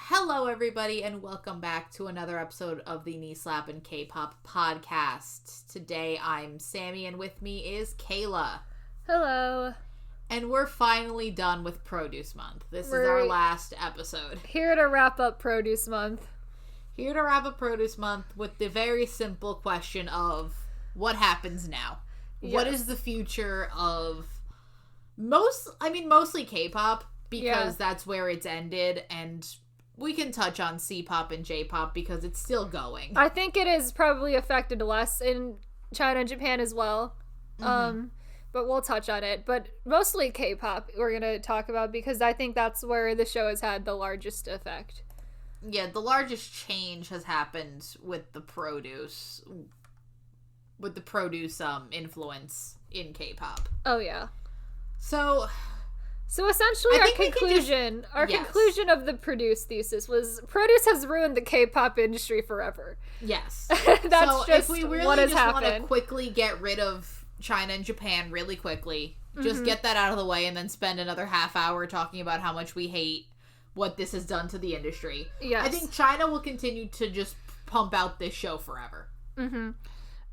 Hello, everybody, and welcome back to another episode of the Slappin Kpop podcast. Today, I'm Sammi, and with me is Kayla. Hello. And we're finally done with Produce Month. This is our last episode. Here to wrap up Produce Month. Here to wrap up Produce Month with the very simple question of what happens now? Yes. What is the future of mostly K-pop, because that's where it's ended, and we can touch on C-pop and J-pop because it's still going. I think it is probably affected less in China and Japan as well. But we'll touch on it. But mostly K-pop we're going to talk about because I think that's where the show has had the largest effect. Yeah, the largest change has happened with the produce influence in K-pop. Oh, yeah. So essentially our conclusion of the Produce thesis was Produce has ruined the K-pop industry forever. Yes. That's so just if we really what has just happened. want to quickly get rid of China and Japan really quickly, just get that out of the way and then spend another half hour talking about how much we hate what this has done to the industry. Yes. I think China will continue to just pump out this show forever.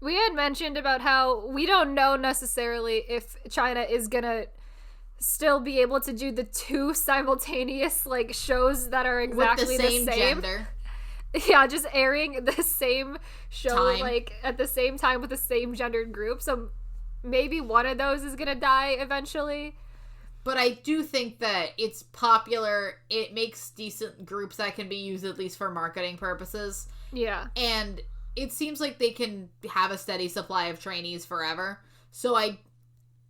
We had mentioned about how we don't know necessarily if China is gonna still be able to do the two simultaneous shows that are exactly with the same gender. Yeah, just airing the same show at the same time with the same gendered group. So maybe one of those is gonna die eventually. But I do think that it's popular. It makes decent groups that can be used at least for marketing purposes. Yeah. And it seems like they can have a steady supply of trainees forever.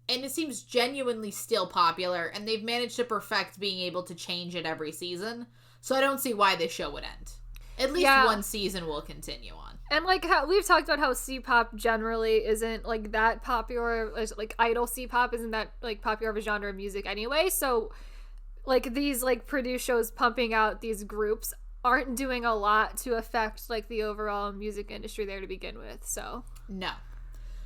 And it seems genuinely still popular, and they've managed to perfect being able to change it every season. So I don't see why this show would end. At least one season will continue on. And how we've talked about how C-pop generally isn't that popular, idol C-pop isn't that popular of a genre of music anyway. So these Produce shows pumping out these groups aren't doing a lot to affect the overall music industry there to begin with. So no.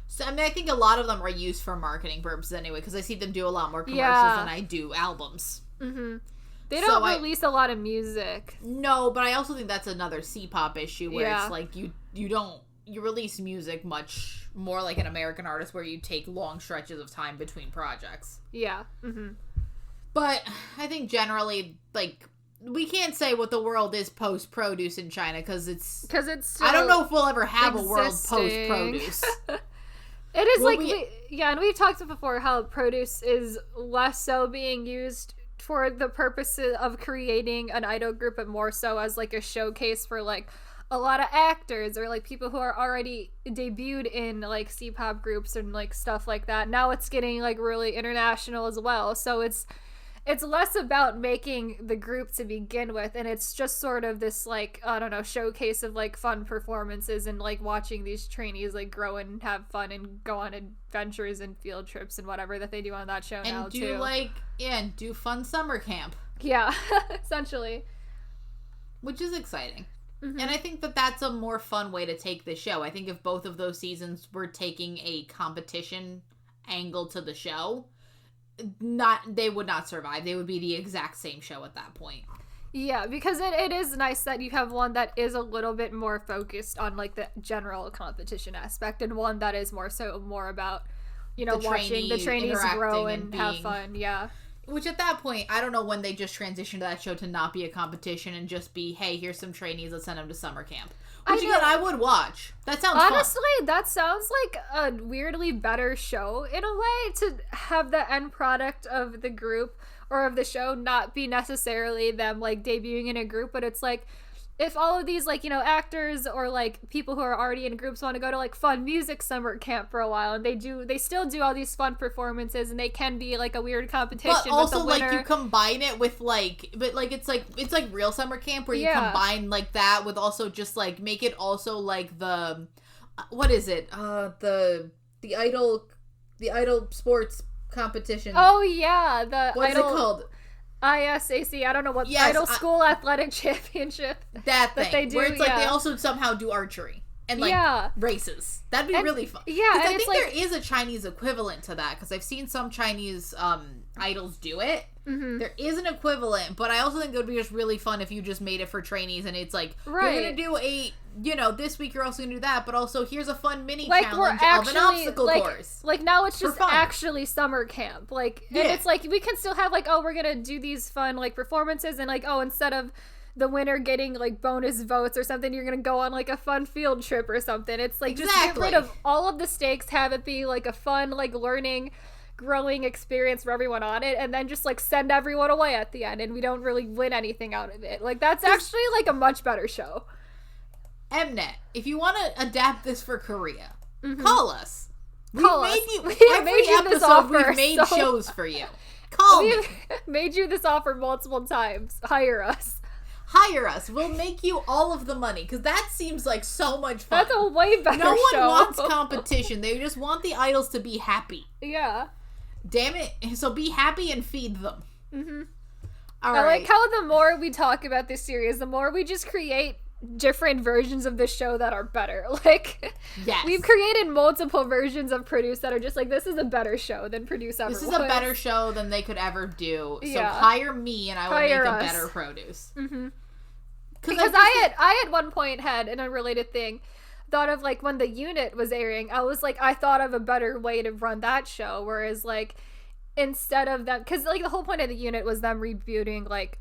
So, I think a lot of them are used for marketing purposes anyway, because I see them do a lot more commercials than I do albums. They don't release a lot of music. No, but I also think that's another C-pop issue where it's you release music much more like an American artist where you take long stretches of time between projects. Yeah. But I think generally, we can't say what the world is post-Produce in China because it's still I don't know if we'll ever have a world post-Produce. It is and we've talked before how Produce is less so being used for the purposes of creating an idol group, but more so as a showcase for a lot of actors or people who are already debuted in C-pop groups and stuff like that. Now it's getting really international as well, so it's less about making the group to begin with, and it's just sort of this showcase of fun performances and watching these trainees grow and have fun and go on adventures and field trips and whatever that they do on that show and now do too. And do fun summer camp. Yeah, essentially. Which is exciting. And I think that that's a more fun way to take the show. I think if both of those seasons were taking a competition angle to the show, they would not survive. They would be the exact same show at that point. Yeah, because it is nice that you have one that is a little bit more focused on the general competition aspect, and one that is more about watching the trainees grow and have fun. Yeah. Which at that point, I don't know when they just transitioned that show to not be a competition and just be, hey, here's some trainees, let's send them to summer camp. Which again, I would watch. That sounds honestly, fun. That sounds like a weirdly better show in a way, to have the end product of the group or of the show not be necessarily them debuting in a group, but it's if all of these actors or people who are already in groups want to go to fun music summer camp for a while, and they still do all these fun performances, and they can be a weird competition. But also with the winner. You combine it with it's real summer camp where you combine that with also just make it also the what is it the idol sports competition. Oh yeah, what's it called? ISAC, I don't know what, Idol School Athletic Championship that thing, they do, where it's they also somehow do archery and races. That'd be really fun. Yeah, and I think there is a Chinese equivalent to that, because I've seen some Chinese idols do it. Mm-hmm. There is an equivalent, but I also think it would be just really fun if you just made it for trainees and it's like, you're going to do a, this week you're also going to do that, but also here's a fun mini challenge of an obstacle course. Like, now it's just actually summer camp. Like, and it's like, we can still have, like, we're going to do these fun, like, performances, and, like, instead of the winner getting, like, bonus votes or something, you're gonna go on, like, a fun field trip or something. It's like, just get rid of all of the stakes, have it be, like, a fun, like, learning, growing experience for everyone on it, and then just, like, send everyone away at the end, and we don't really win anything out of it. Like, that's actually, like, a much better show. Mnet, if you want to adapt this for Korea, call us. Every episode we've made shows for you. Call me. We've made you this offer multiple times. Hire us. Hire us. We'll make you all of the money, because that seems like so much fun. That's a way better show. No one wants competition. They just want the idols to be happy. Yeah. Damn it. So be happy and feed them. Mm-hmm. All right. I like how the more we talk about this series, the more we just create different versions of the show that are better. Like, yes. We've created multiple versions of Produce that are just like, this is a better show than Produce ever was. This is a better show than they could ever do. So hire me and I will make a better Produce. Mm-hmm. Because I at one point had, in a related thing, thought of, like, when the unit was airing, I was like, I thought of a better way to run that show, whereas, like, instead of them, because, like, the whole point of the unit was them rebooting, like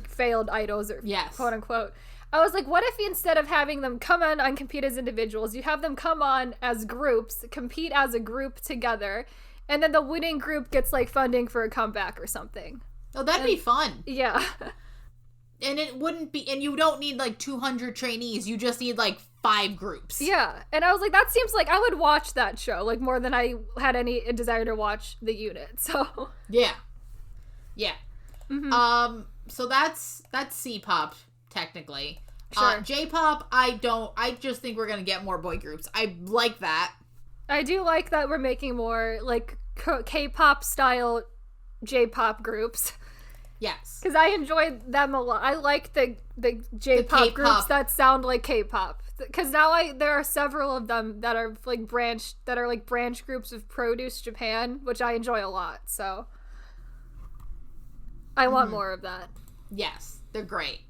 failed idols, or quote unquote. I was like, what if instead of having them come on and compete as individuals, you have them come on as groups, compete as a group together, and then the winning group gets, like, funding for a comeback or something. Oh, that'd be fun. Yeah. And it wouldn't be, and you don't need, like, 200 trainees, you just need, like, 5 groups. Yeah, and I was like, that seems like I would watch that show, like, more than I had any desire to watch the unit, so. Yeah. Mm-hmm. So that's C-pop, technically. Sure. J-pop, I just think we're gonna get more boy groups. I like that. I do like that we're making more, like, K-pop style J-pop groups. Yes. Because I enjoy them a lot. I like the J-pop groups that sound like K-pop. Because now there are several of them that are like branch groups of Produce Japan, which I enjoy a lot. So I want more of that. Yes, they're great.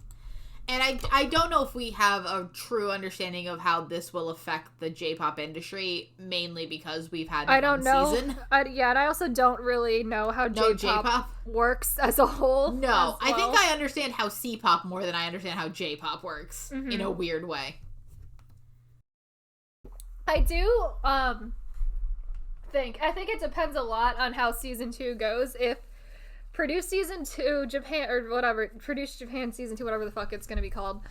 And I don't know if we have a true understanding of how this will affect the J-pop industry, mainly because we've had one season. And I also don't really know how J-pop works as a whole. No, I think I understand how C-pop more than I understand how J-pop works, in a weird way. I do I think it depends a lot on how season 2 goes. If Produce season 2 Japan, or whatever, Produce Japan season 2, whatever the fuck it's gonna be called,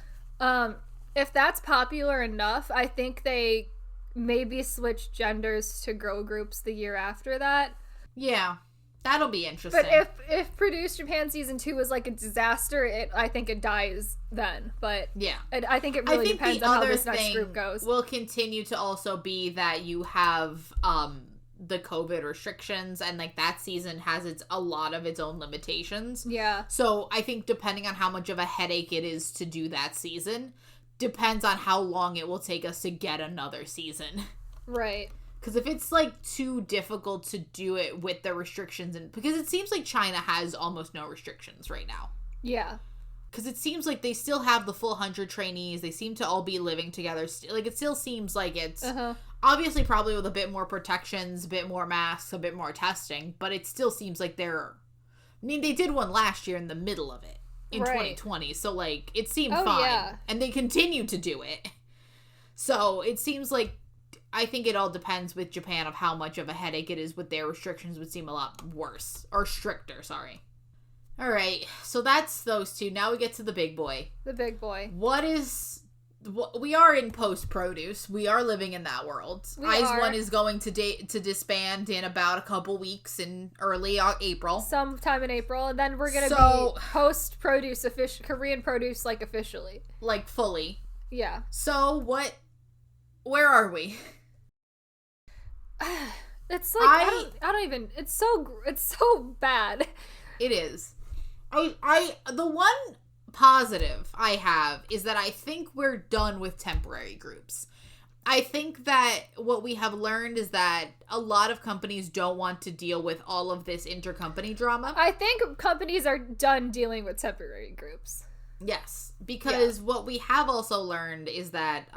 if that's popular enough, I think they maybe switch genders to girl groups the year after that. Yeah, that'll be interesting. But if Produce Japan season 2 is like a disaster, I think it dies then. But yeah, I think it really depends on how this next group goes. Will continue to also be that you have the COVID restrictions, and like that season has a lot of its own limitations. Yeah. So I think depending on how much of a headache it is to do that season, depends on how long it will take us to get another season. Right. Because if it's like too difficult to do it with the restrictions, and because it seems like China has almost no restrictions right now. Yeah. Because it seems like they still have the full 100 trainees. They seem to all be living together. Like, it still seems like it's obviously probably with a bit more protections, a bit more masks, a bit more testing. But it still seems like they did one last year in the middle of it in 2020. So, like, it seemed fine. Yeah. And they continue to do it. So, it seems like, I think it all depends with Japan of how much of a headache it is with their restrictions would seem a lot worse. Or stricter, sorry. All right, so that's those two. Now we get to the big boy. The big boy. We are in post-Produce. We are living in that world. IZ*ONE is going to disband in about a couple weeks in early April. Sometime in April, and then we're going to be post-Produce, Korean Produce, like, officially. Like, fully. Yeah. So, where are we? It's like, I don't even, it's so bad. It is. The one positive I have is that I think we're done with temporary groups. I think that what we have learned is that a lot of companies don't want to deal with all of this intercompany drama. I think companies are done dealing with temporary groups. Yes, because what we have also learned is that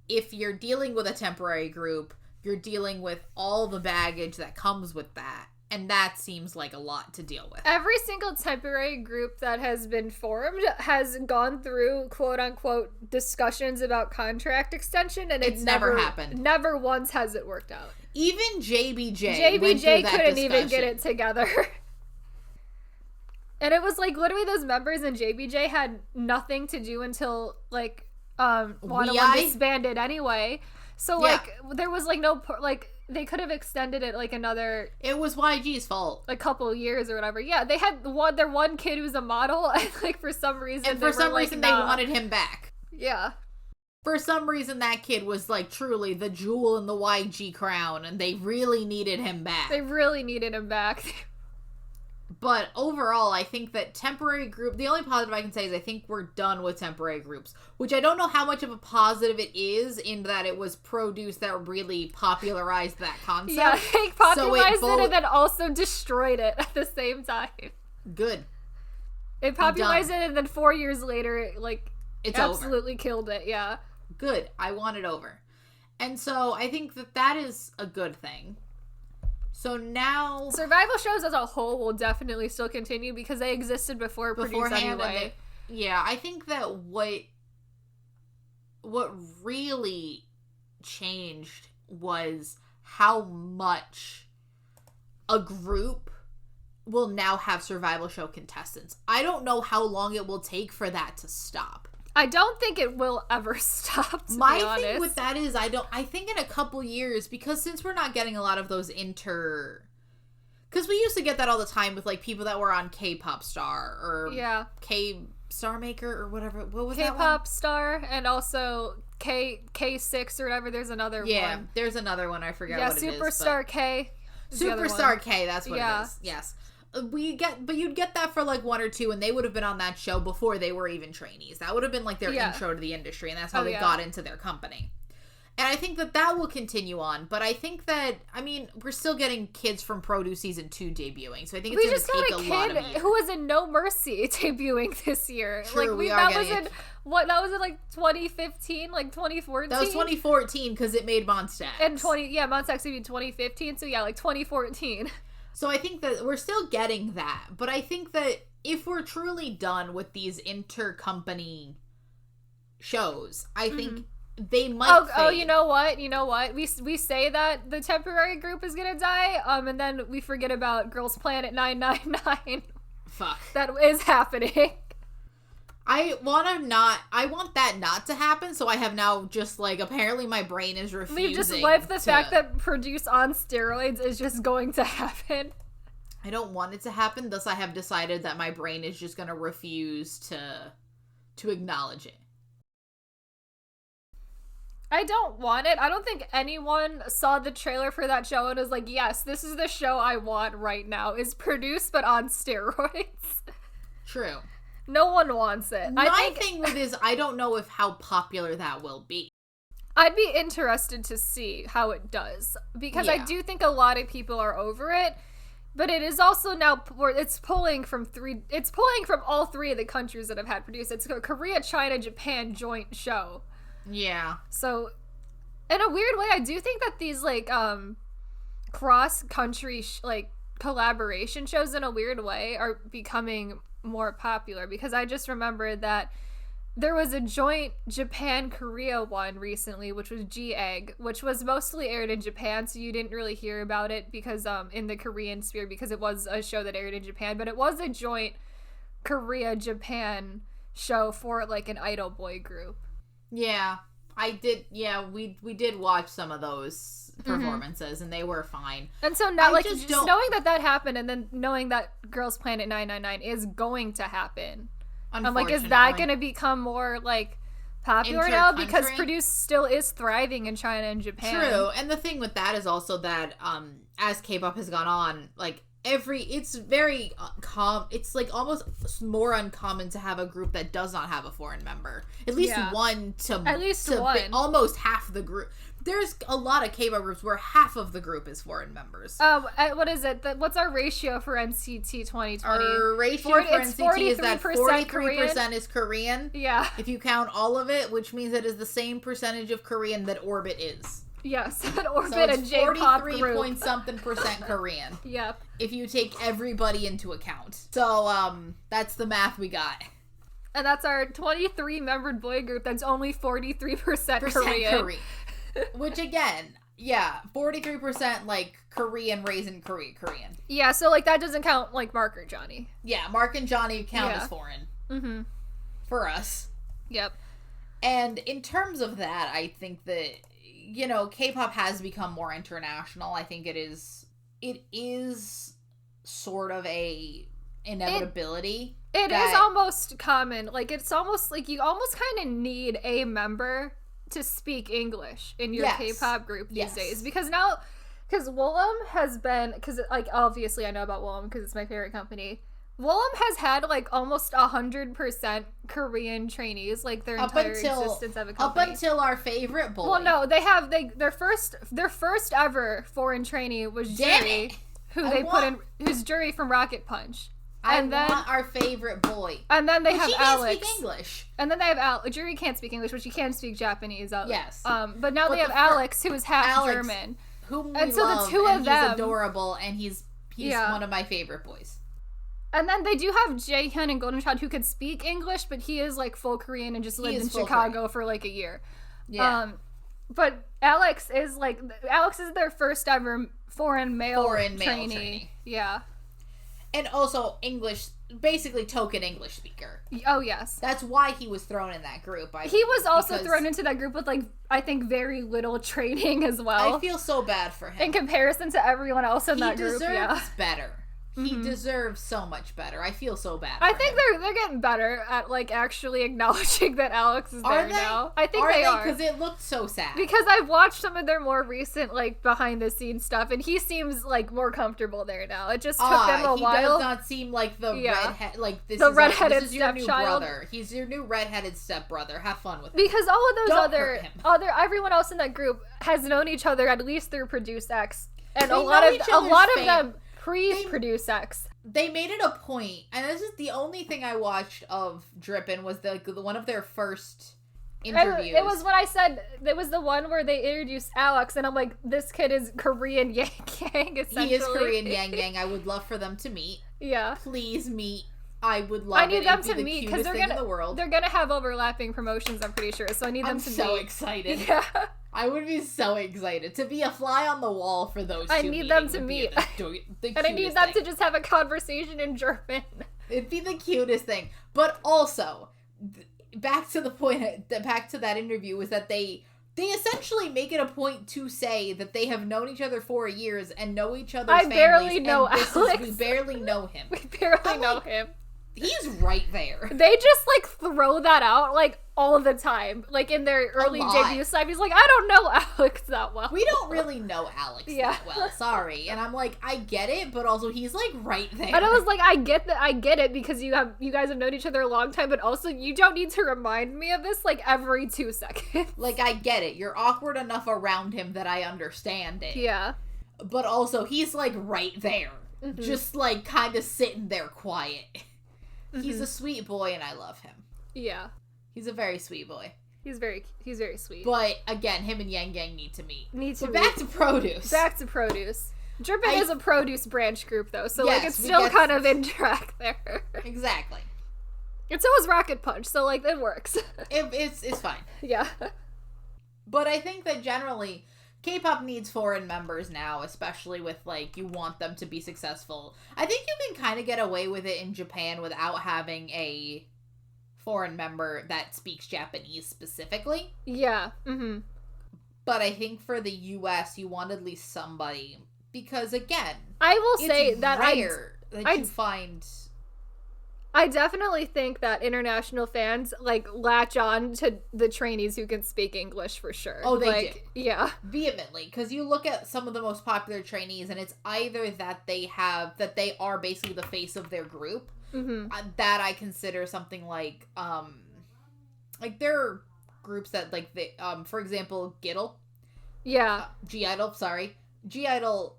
if you're dealing with a temporary group, you're dealing with all the baggage that comes with that. And that seems like a lot to deal with. Every single temporary group that has been formed has gone through quote-unquote discussions about contract extension, and it's never happened. Never once has it worked out. Even JBJ couldn't even get it together. And it was like literally those members in JBJ had nothing to do until like 101 disbanded anyway. So like there was like no like they could have extended it like another. It was YG's fault. A couple years or whatever. Yeah, they had their one kid who's a model, and like for some reason, they wanted him back. Yeah. For some reason, that kid was like truly the jewel in the YG crown, and they really needed him back. But overall, I think that temporary group, the only positive I can say is I think we're done with temporary groups, which I don't know how much of a positive it is in that it was Produce that really popularized that concept. Yeah, they popularized it and then also destroyed it at the same time. Good. It popularized it and then 4 years later, it's absolutely killed it, yeah. Good. I want it over. And so I think that is a good thing. So now survival shows as a whole will definitely still continue because they existed beforehand anyway. I think that what really changed was how much a group will now have survival show contestants. I don't know how long it will take for that to stop. I don't think it will ever stop, to be honest. My thing with that is I think in a couple years, because since we're not getting a lot of those because we used to get that all the time with like people that were on K-pop Star or K-Star Maker or whatever. What was that one? K-pop Star and also K6 or whatever. There's another one. Yeah, there's another one. I forget what it is. Superstar K. Superstar K, that's what it is. Yes. But you'd get that for like one or two, and they would have been on that show before they were even trainees. That would have been like their intro to the industry, and that's how they got into their company. And I think that will continue on. But I think that, we're still getting kids from Produce Season 2 debuting, so I think it's going to take a lot of years. Who was in No Mercy debuting this year. True, that was in 2015, like 2014? That was 2014 because it made Monstax. And Monstax would be 2015, so 2014. So I think that we're still getting that, but I think that if we're truly done with these intercompany shows, I think they might fade. Oh, you know what? We say that the temporary group is gonna die, and then we forget about Girls Planet 999. Fuck. That is happening. I want that not to happen, so I have now just, apparently my brain is refusing. We just live the fact that Produce on steroids is just going to happen. I don't want it to happen, thus I have decided that my brain is just going to refuse to acknowledge it. I don't want it. I don't think anyone saw the trailer for that show and was like, yes, this is the show I want right now, is Produce but on steroids. True. No one wants it. My thing with is I don't know how popular that will be. I'd be interested to see how it does because I do think a lot of people are over it, but it is also now it's pulling from all three of the countries that have had Produce. It's a Korea, China, Japan joint show. Yeah. So in a weird way, I do think that these cross country collaboration shows in a weird way are becoming more popular because I just remember that there was a joint Japan-Korea one recently, which was G-Egg, which was mostly aired in Japan, so you didn't really hear about it because in the Korean sphere because it was a show that aired in Japan, but it was a joint Korea-Japan show for an idol boy group. Yeah, I did. Yeah, we did watch some of those performances and they were fine. And so now just knowing that happened and then knowing that Girls Planet 999 is going to happen, I'm like, is that going to become more popular now because Produce still is thriving in China and Japan? True. And the thing with that is also that as K-pop has gone on, it's very it's like almost more uncommon to have a group that does not have a foreign member. At least one almost half the group. There's a lot of K-pop groups where half of the group is foreign members. What is it? What's our ratio for NCT 2020? Our ratio for NCT is that 43% is Korean. Yeah. If you count all of it, which means it is the same percentage of Korean that Orbit is. Yes, Orbit and J-pop group. 43 point something % Korean. Yep. If you take everybody into account. So, that's the math we got. And that's our 23-membered boy group that's only 43% Korean. Which, again, 43% like Korean raised in Korean. Yeah, so like that doesn't count like Mark or Johnny. Yeah, Mark and Johnny count as foreign. Mm-hmm. For us. Yep. And in terms of that, I think that, you know, K-pop has become more international. I think it is sort of a inevitability. It is almost common. Like, it's almost like you almost kind of need a member to speak English in your K-pop group these days. Because Woollim has been, because like obviously I know about Woollim because it's my favorite company. Woollim has had like almost 100% Korean trainees like their entire existence of a company. Up until our favorite boy. Well, no, their first ever foreign trainee was Jury, who's Jury from Rocket Punch. And then our favorite boy. And then they have Alex. She can't speak English. And then they have Alex. Jury can't speak English, but she can speak Japanese. Yes. But now they have Alex, who is half German. Whom we love, the two of them, he's adorable, and he's one of my favorite boys. And then they do have Jaehyun and Golden Child who could speak English, but he is like full Korean and just lived in Chicago for like a year. Yeah. But Alex is their first ever foreign male trainee. Yeah. And also English, basically token English speaker. Oh, yes. That's why he was thrown in that group. He was also thrown into that group with, like, I think very little training as well. I feel so bad for him. In comparison to everyone else in that group, He deserves better. He deserves so much better. I feel so bad for him. I think they're getting better at, like, actually acknowledging that Alex is there now. I think they are. Because it looked so sad. Because I've watched some of their more recent, like, behind-the-scenes stuff, and he seems, like, more comfortable there now. It just took them a while. He does not seem like the redhead, like, this is your new brother. He's your new redheaded stepbrother. Have fun with him. Because all of those everyone else in that group has known each other at least through Produce X. And a lot of them pre-Produce X. They made it a point, and this is the only thing I watched of Drippin' was the one of their first interviews. It was what I said. It was the one where they introduced Alex, and I'm like, this kid is Korean Yang Yang, essentially. He is Korean Yang Yang. I would love for them to meet. Yeah. Please meet. I would love I need them to the meet because they're gonna have overlapping promotions, I'm pretty sure. So I need them to meet. I'm so excited. Yeah. I would be so excited to be a fly on the wall for those two. I need them to meet. And I need them to just have a conversation in German. It'd be the cutest thing. But also, back to that interview was that they essentially make it a point to say that they have known each other for years and know each other's families. Barely know Alex. We barely know him. We barely know him. He's right there. They just, like, throw that out, like, all the time. Like, in their early debut stuff, he's like, I don't know Alex that well. We don't really know Alex that well. Sorry. And I'm like, I get it, but also he's, like, right there. And I was like, I get it because you guys have known each other a long time, but also you don't need to remind me of this, like, every 2 seconds. Like, I get it. You're awkward enough around him that I understand it. Yeah. But also, he's, like, right there. Mm-hmm. Just, like, kind of sitting there quiet. Mm-hmm. He's a sweet boy, and I love him. Yeah. He's a very sweet boy. He's very sweet. But, again, him and Yang Yang need to meet. Back to Produce. Drippin' is a Produce branch group, though, so, like, it's still kind of in track there. Exactly. And so is Rocket Punch, so, like, it works. It's fine. Yeah. But I think that generally, K-pop needs foreign members now, especially with, like, you want them to be successful. I think you can kind of get away with it in Japan without having a foreign member that speaks Japanese specifically. Yeah. Mm-hmm. But I think for the US, you want at least somebody. Because, again, I will say that rare that you find I definitely think that international fans like latch on to the trainees who can speak English for sure. Oh, they do. Yeah. Vehemently, because you look at some of the most popular trainees, and it's either that they are basically the face of their group. That I consider something like there are groups that like they for example, Giddle. Yeah. G-Idol, sorry. G-Idol,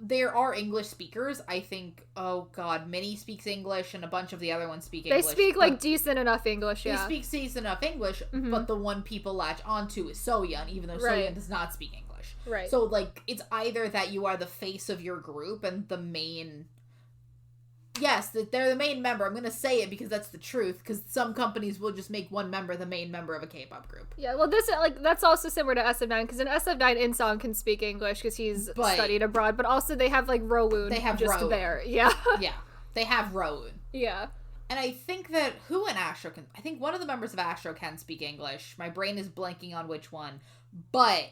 there are English speakers. I think, oh god, Minnie speaks English and a bunch of the other ones speak English. They speak like decent enough English, yeah. They speak decent enough English, but the one people latch onto is Soyeon, even though Soyeon does not speak English. Right. So, like, it's either that you are the face of your group and the main... Yes, they're the main member. I'm going to say it because that's the truth, because some companies will just make one member the main member of a K-pop group. Yeah, well, this that's also similar to SF9, because in SF9, In-song can speak English because he's studied abroad, but also they have, like, Rowoon just there. Yeah. Yeah, they have Rowoon. Yeah. And I think that who in Astro can... I think one of the members of Astro can speak English. My brain is blanking on which one. But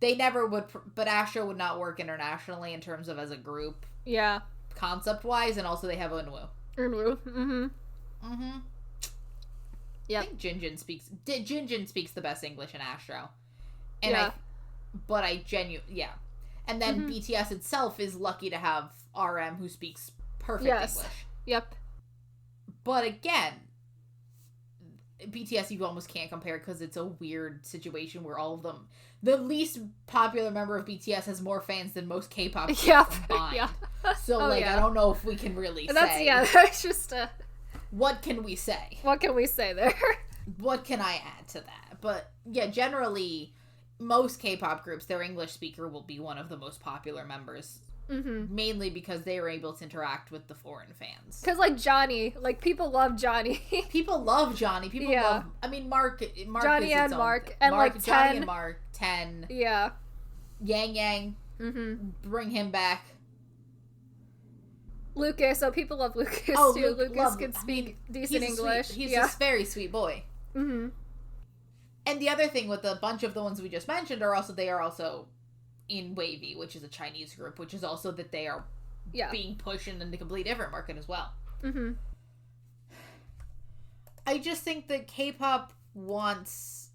they never would... But Astro would not work internationally in terms of as a group. Yeah. Concept-wise, and also they have Eunwoo. Yeah. I think Jinjin speaks the best English in Astro. And yeah. And then BTS itself is lucky to have RM who speaks perfect English. Yep. But again, BTS you almost can't compare because it's a weird situation where all of them... The least popular member of BTS has more fans than most K-pop groups combined. Yeah. So, I don't know if we can really say... That's just a... What can we say? What can we say there? What can I add to that? But, yeah, generally, most K-pop groups, their English speaker will be one of the most popular members. Mainly because they are able to interact with the foreign fans. Because, like, Johnny. Like, people love Johnny. People love Johnny. People love... I mean, Mark Johnny is and Mark. And, Mark, like, Johnny 10. and Mark. 10. Yeah. Yang. Bring him back. Lucas. Oh, people love Lucas, too. Lucas can speak decent English. He's a very sweet boy. And the other thing with a bunch of the ones we just mentioned they are also in Wavy, which is a Chinese group, which is also that they are being pushed in a completely different market as well. I just think that K-pop wants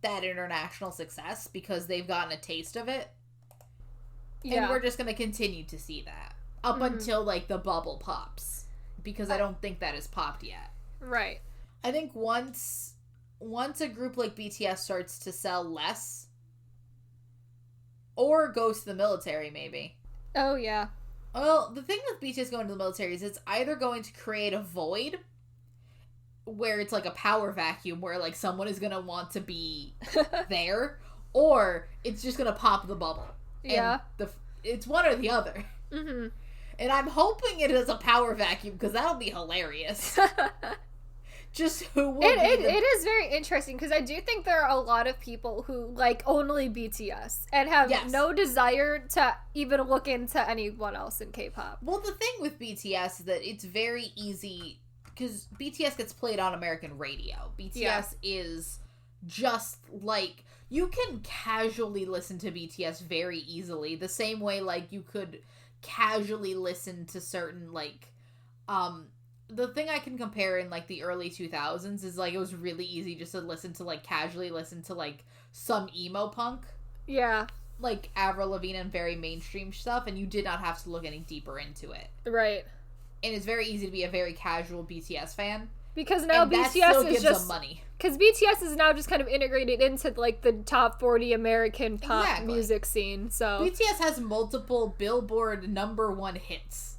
that international success because they've gotten a taste of it. And we're just going to continue to see that up until, like, the bubble pops. Because I don't think that has popped yet. Right. I think once a group like BTS starts to sell less, or goes to the military, maybe. Oh, yeah. Well, the thing with BTS going to the military is it's either going to create a void where it's like a power vacuum where, like, someone is going to want to be there, or it's just going to pop the bubble. Yeah. And it's one or the other. And I'm hoping it is a power vacuum because that'll be hilarious. Just who would it is very interesting because I do think there are a lot of people who like only BTS and have no desire to even look into anyone else in K-pop. Well, the thing with BTS is that it's very easy because BTS gets played on American radio. BTS is just like you can casually listen to BTS very easily, the same way like you could casually listen to certain like the thing I can compare in, like, the early 2000s is, like, it was really easy just to listen to, like, casually listen to, like, some emo punk. Yeah. Like, Avril Lavigne and very mainstream stuff, and you did not have to look any deeper into it. Right. And it's very easy to be a very casual BTS fan. Because now BTS is just... money. Because BTS is now just kind of integrated into, like, the top 40 American pop music scene, so... BTS has multiple Billboard #1 hits.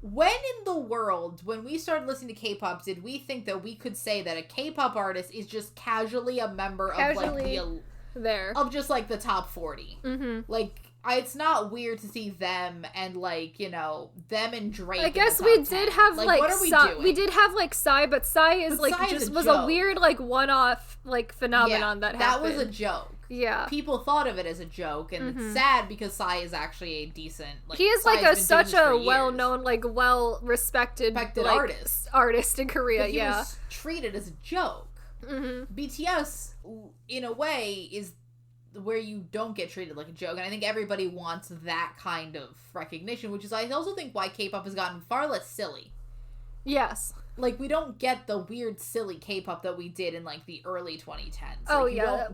When in the world, when we started listening to K-pop, did we think that we could say that a K-pop artist is just casually a member of, like, of just, like, the top 40? Like, it's not weird to see them and, like, you know, them and Drake. I guess we did have, like, what are we doing? We did have, like, Psy, but Psy is, like, just was a weird, like, one-off, like, phenomenon that happened. That was a joke. Yeah. People thought of it as a joke, and it's sad because Psy is actually a decent, like, he is, like, such a well-known, like, well-respected like, artist in Korea, but he was treated as a joke. BTS, in a way, is where you don't get treated like a joke, and I think everybody wants that kind of recognition, which is, I also think, why K-pop has gotten far less silly. Yes. Like, we don't get the weird, silly K-pop that we did in, like, the early 2010s. Oh, like, yeah.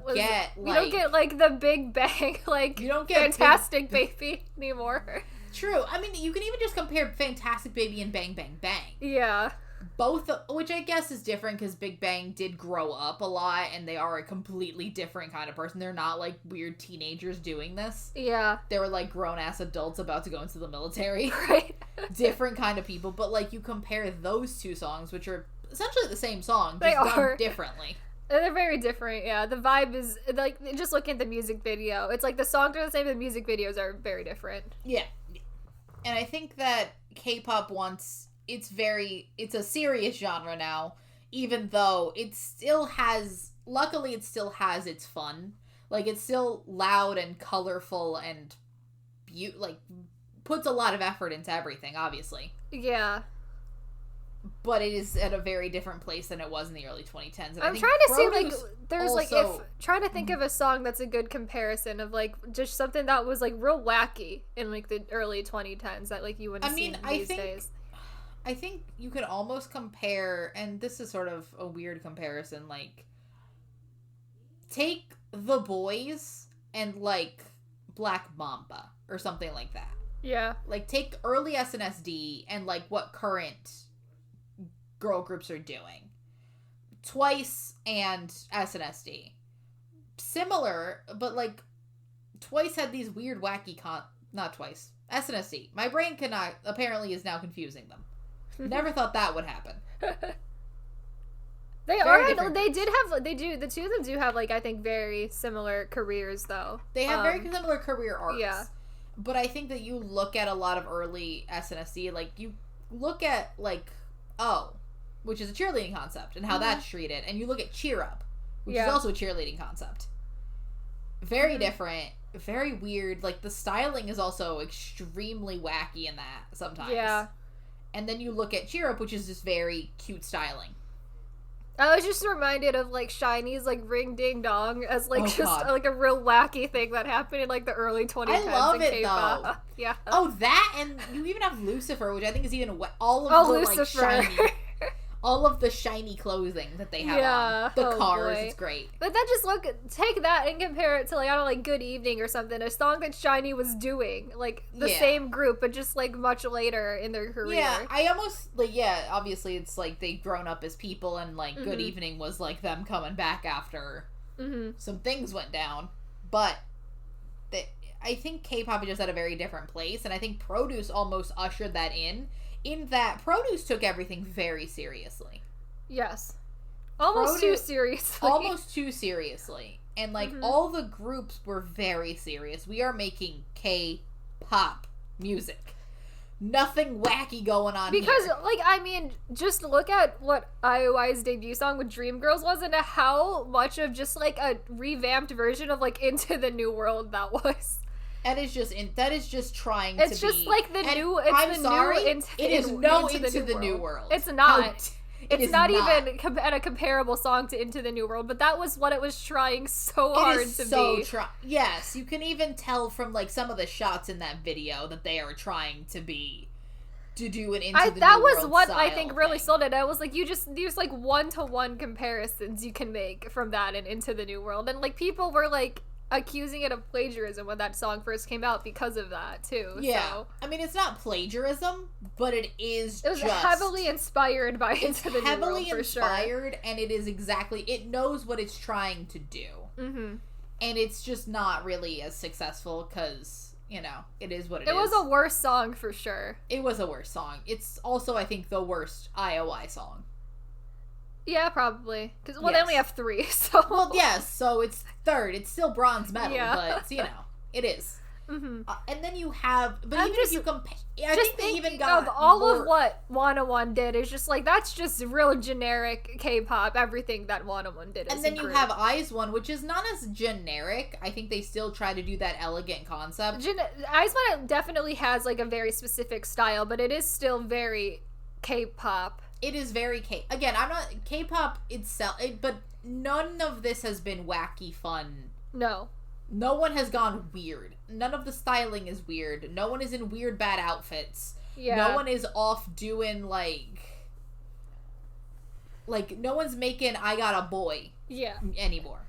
We don't get, like, the Big Bang, like, you don't get Fantastic Baby anymore. True. I mean, you can even just compare Fantastic Baby and Bang Bang Bang. Yeah. Both, which I guess is different because Big Bang did grow up a lot and they are a completely different kind of person. They're not like weird teenagers doing this. Yeah. They were like grown-ass adults about to go into the military. Right. Different kind of people. But like you compare those two songs, which are essentially the same song, just done differently. They're very different, yeah. The vibe is, like, just looking at the music video, it's like the songs are the same, but the music videos are very different. Yeah. And I think that K-pop wants... it's a serious genre now, even though it still has, luckily it still has its fun. Like, it's still loud and colorful and, puts a lot of effort into everything, obviously. Yeah. But it is at a very different place than it was in the early 2010s. And I'm trying to see, like, there's, trying to think of a song that's a good comparison of, like, just something that was, like, real wacky in, like, the early 2010s that, like, you wouldn't see these days. I think you could almost compare, and this is sort of a weird comparison, like, take The Boys and, like, Black Mamba, or something like that. Yeah. Like, take early SNSD and, like, what current girl groups are doing. Twice and SNSD. Similar, but, like, Twice had these weird, wacky not Twice. SNSD. My brain apparently is now confusing them. Never thought that would happen. The two of them do have, like, I think very similar careers, though. They have very similar career arcs. Yeah. But I think that you look at a lot of early SNSD, like, you look at, like, which is a cheerleading concept, and how that's treated, and you look at Cheer Up, which is also a cheerleading concept. Very different, very weird. Like, the styling is also extremely wacky in that, sometimes. Yeah. And then you look at Cheer Up, which is just very cute styling. I was just reminded of, like, SHINee's, like, Ring Ding Dong as, like, like, a real wacky thing that happened in, like, the early 2010s. I love it, K-pop. though. Yeah. Oh, that, and you even have Lucifer, which I think is even all of the, Lucifer. Like, shiny... all of the shiny clothing that they have on. The cars, it's great. But then just take that and compare it to, like, I don't know, like, Good Evening or something, a song that SHINee was doing, like, the same group, but just, like, much later in their career. Yeah, I almost, like, obviously it's, like, they've grown up as people, and, like, Good Evening was, like, them coming back after some things went down, but I think K-pop is just at a very different place, and I think Produce almost ushered that in that Produce took everything very seriously. Yes. Almost too seriously. Almost too seriously. And, like, all the groups were very serious. We are making K-pop music. Nothing wacky going on because, here. Like, I mean, just look at what IOI's debut song with Dreamgirls was and how much of just, like, a revamped version of, like, Into the New World that was. That is just trying to be... It's just like the new... It's I'm the sorry, new it is no Into the New World. It's not. It's not even a comparable song to Into the New World, but that was what it was trying so hard to be. Yes, you can even tell from, like, some of the shots in that video that they are trying to do an Into the New World That was what I think really thing. sold it. I was like, there's like one-to-one comparisons you can make from that and Into the New World, and, like, people were, like, accusing it of plagiarism when that song first came out because of that too. Yeah, so. I mean, it's not plagiarism, but it was heavily inspired by Into the New World, for sure. Heavily inspired, and it is it knows what it's trying to do, and it's just not really as successful because, you know, it is what it is. It was a worse song for sure. It was a worse song. It's also, I think, the worst IOI song. Yeah, probably. Because, they only have 3, so... Well, yes, so it's third. It's still bronze medal, but, you know, it is. And then you have... But even if you compare... I think they even got... of all of what Wanna One did is just, like, that's just real generic K-pop, everything that Wanna One did. And then you have Eyes One, which is not as generic. I think they still try to do that elegant concept. Eyes One definitely has, like, a very specific style, but it is still very K-pop. It is very again, I'm not K-pop itself, but none of this has been wacky fun. No one has gone weird. None of the styling is weird. No one is in weird bad outfits. No one is off doing, like, Like, no one's making I Got a Boy anymore.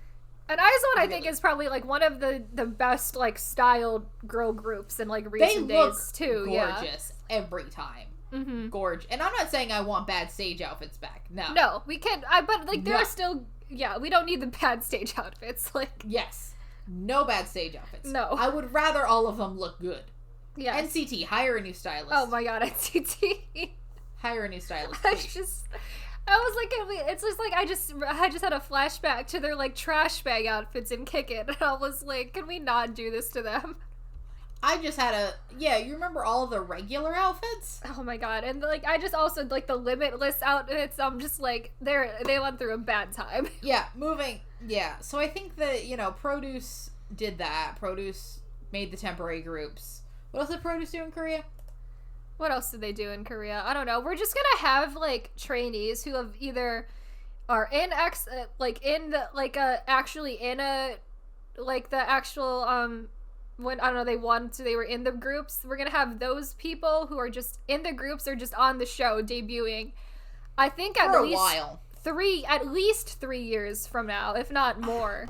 And IZ*ONE, I think, is probably, like, one of the best, like, styled girl groups in, like, recent days, too. Gorgeous every time. Mm-hmm. Gorgeous. And I'm not saying I want bad stage outfits back. No. No, we can't. But, like, there are still... Yeah, we don't need the bad stage outfits. Like... Yes. No bad stage outfits. No. I would rather all of them look good. Yeah. NCT, hire a new stylist. Oh, my God, NCT. Hire a new stylist, please. I was like, it's just like, I just had a flashback to their, like, trash bag outfits in Kick It, and I was like, can we not do this to them? I just had you remember all of the regular outfits? Oh my God, and, like, I just also, like, the Limitless outfits, I'm just like, they went through a bad time. Yeah, so I think that, Produce did that. Produce made the temporary groups. What else did Produce do in Korea? What else did they do in Korea? I don't know. We're just gonna have, like, trainees who have either are in actually in a, like, the actual, when, I don't know, they were in the groups. We're gonna have those people who are just in the groups or just on the show debuting. I think at least 3 years from now, if not more.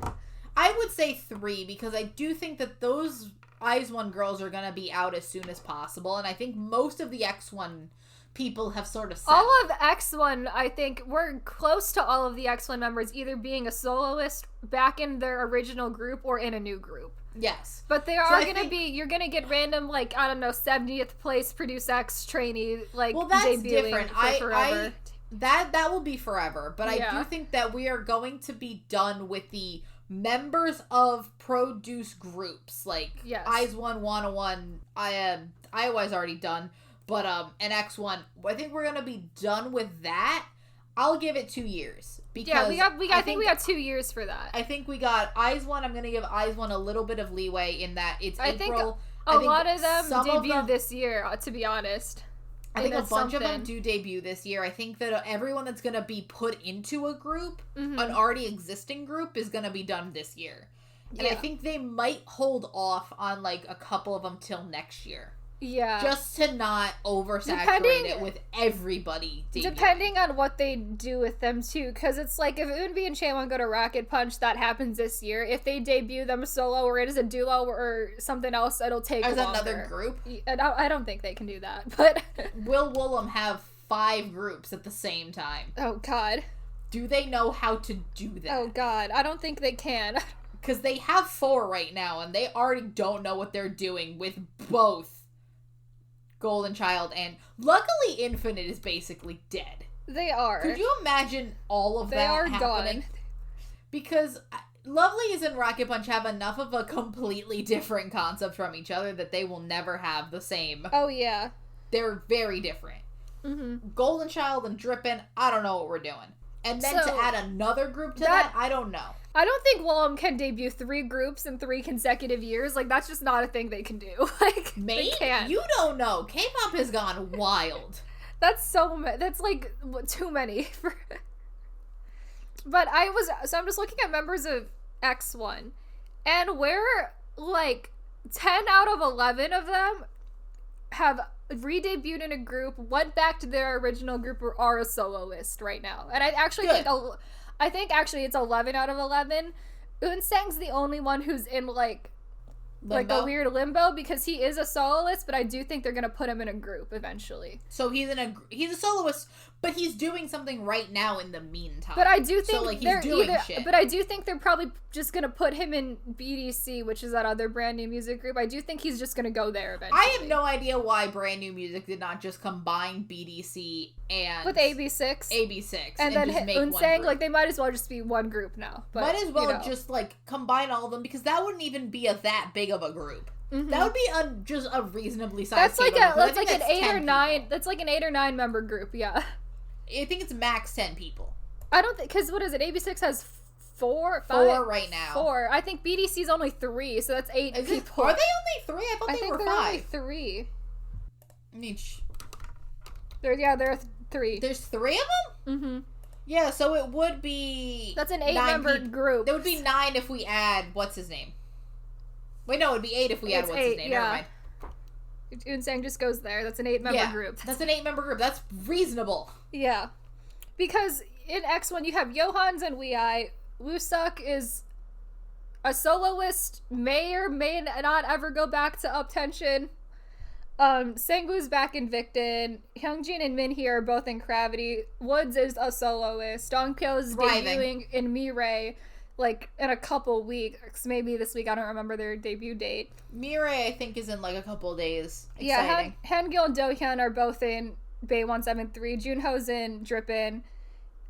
I would say 3, because I do think that those IZ*ONE girls are gonna be out as soon as possible, and I think most of the X1 people have sort of said all of X1. I think we're close to all of the X1 members either being a soloist back in their original group or in a new group. Yes, but they are you're gonna get random, like, I don't know, 70th place Produce X trainee, like, well, that's debuting different. For forever. That will be forever, but I do think that we are going to be done with the members of Produce groups, like IZ*ONE, 101, Iowa's already done, but and X1. I think we're gonna be done with that. I'll give it 2 years, because I think we got 2 years for that. I think we got IZ*ONE. I'm gonna give IZ*ONE a little bit of leeway in that it's April. I think a lot of them debut this year, to be honest. I think a bunch of them do debut this year. I think that everyone that's going to be put into a group, an already existing group, is going to be done this year. And I think they might hold off on, like, a couple of them till next year. Yeah. Just to not oversaturate it with everybody debuting. Depending on what they do with them, too. Because it's like, if Eunbi and Chaewon go to Rocket Punch, that happens this year. If they debut them solo or it is a duo or something else, it'll take longer. As another group? I don't think they can do that, but... Will Woolham have 5 groups at the same time? Oh, God. Do they know how to do that? Oh, God. I don't think they can. Because they have 4 right now, and they already don't know what they're doing with both Golden Child, and luckily Infinite is basically dead. They are. Could you imagine all of that happening? They are gone. Because Lovelyz and Rocket Punch have enough of a completely different concept from each other that they will never have the same. Oh, yeah. They're very different. Mm-hmm. Golden Child and Drippin', I don't know what we're doing. And then to add another group to that, I don't know. I don't think Woolham can debut 3 groups in 3 consecutive years. Like, that's just not a thing they can do. Like, maybe you don't know. K-pop has gone wild. That's like too many. But I'm just looking at members of X1, and we're like 10 out of 11 of them have re-debuted in a group, went back to their original group, or are a soloist right now. And I actually think it's 11 out of 11. Eun-sang's the only one who's in, like a weird limbo, because he is a soloist, but I do think they're gonna put him in a group eventually. So he's a soloist, but he's doing something right now in the meantime. But I do think he's doing shit. But I do think they're probably just gonna put him in BDC, which is that other brand new music group. I do think he's just gonna go there eventually. I have no idea why Brand New Music did not just combine BDC and with AB6, and then just make Eun-sang. Like, they might as well just be one group now. But, might as well just, like, combine all of them, because that wouldn't even be that big of a group. Mm-hmm. That would be just a reasonably sized. That's like an 8 or 9. That's like an 8 or 9 member group. Yeah. I think it's max 10 people. I don't think, because what is it? AB6 has 5 right now. 4. I think BDC's only 3, so that's 8 people. Are they only 3? I thought they were 5. Only 3. There are 3. There's 3 of them? Mm-hmm. Yeah, so it would be... That's an 8-member group. There would be 9 if we add... What's his name? Wait, no, it would be 8 if we add what's his name. Yeah. Never mind. Eun-sang just goes there. That's an 8-member group. That's an 8-member group. That's reasonable. Yeah. Because in X1 you have Johan's and Wei. Woo-suk is a soloist, may or may not ever go back to Uptension. Sangwoo's back in Victon. Hyungjin and Minhee are both in Gravity. Woods is a soloist. Dongpyo's debuting in Mirai, like, in a couple weeks. Maybe this week. I don't remember their debut date. Mirai, I think, is in, like, a couple days. Exciting. Yeah, Hangil and Do-hyun are both in Bae 173. Junho's in Drippin'.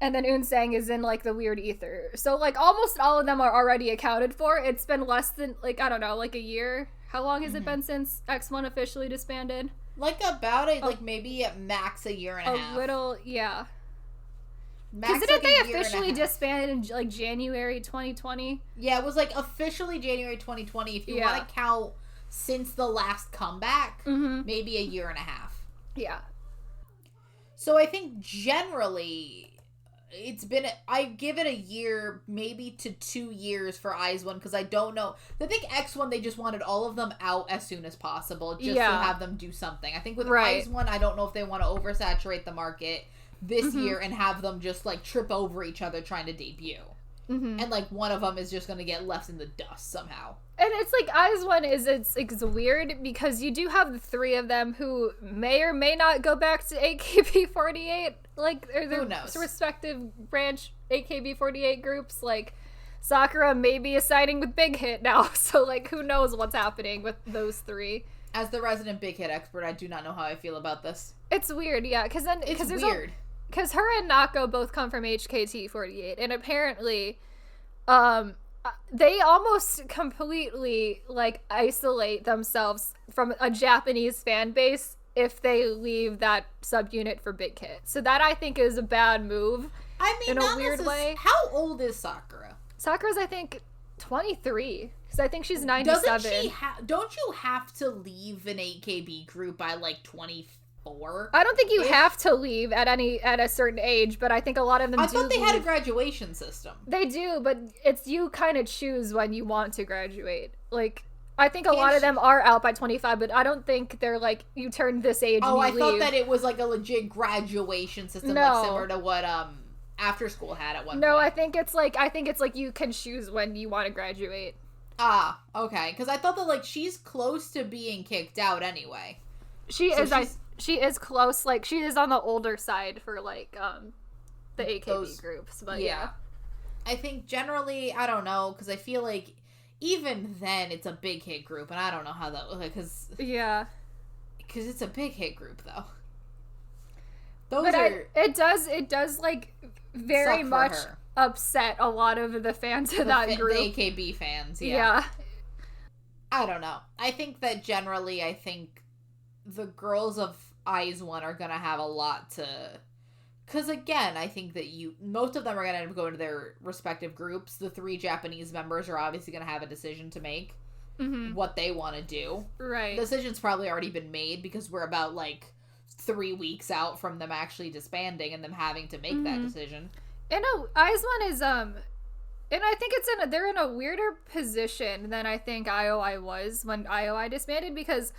And then Eun-sang is in, like, the Weird Ether. So, like, almost all of them are already accounted for. It's been less than, like, I don't know, like a year. How long has it been since X1 officially disbanded? Like, about it, like, maybe at max a year and a half. A little, yeah. Because didn't they officially disband in, like, January 2020? Yeah, it was, like, officially January 2020. If you want to count since the last comeback, maybe a year and a half. Yeah. So I think generally... It's been, I give it a year, maybe to 2 years for IZ*ONE, because I don't know. I think X1, they just wanted all of them out as soon as possible, just to have them do something. I think with IZ*ONE, I don't know if they want to oversaturate the market this year and have them just, like, trip over each other trying to debut. And, like, one of them is just going to get left in the dust somehow. And it's like, IZ*ONE it's weird because you do have the three of them who may or may not go back to AKB48, like, or their respective branch AKB48 groups. Like, Sakura maybe is siding with Big Hit now, so, like, who knows what's happening with those three. As the resident Big Hit expert, I do not know how I feel about this. It's weird, yeah, because then... It's weird. Because her and Nako both come from HKT48, and apparently, they almost completely, like, isolate themselves from a Japanese fan base if they leave that subunit for Big Hit. So that, I think, is a bad move. I mean, in a weird way. How old is Sakura? Sakura's, I think, 23. Because I think she's 97. Don't you have to leave an AKB group by, like, 24? I don't think you have to leave at a certain age, but I think a lot of them do. I thought they had a graduation system. They do, but it's you kind of choose when you want to graduate. Like, I think a lot of them are out by 25, but I don't think they're like, you turn this age and you leave. Thought that it was like a legit graduation system, like similar to what After School had at one point. No, I think it's like you can choose when you want to graduate. Ah, okay. Because I thought that, like, she's close to being kicked out anyway. She is close, like, she is on the older side for, like, the AKB groups, but yeah. I think generally, I don't know, because I feel like even then it's a Big Hit group, and I don't know how that, like, because... Yeah. Because it's a Big Hit group, though. It does, like, very much upset a lot of the fans of that group. The AKB fans, yeah. I don't know. I think that generally, the girls of IZ*ONE are gonna have a lot to... Because, again, I think that most of them are gonna end up going to their respective groups. The 3 Japanese members are obviously gonna have a decision to make. What they want to do. Right. The decision's probably already been made because we're about, like, 3 weeks out from them actually disbanding and them having to make that decision. And IZ*ONE is, and I think they're in a weirder position than I think IOI was when IOI disbanded, because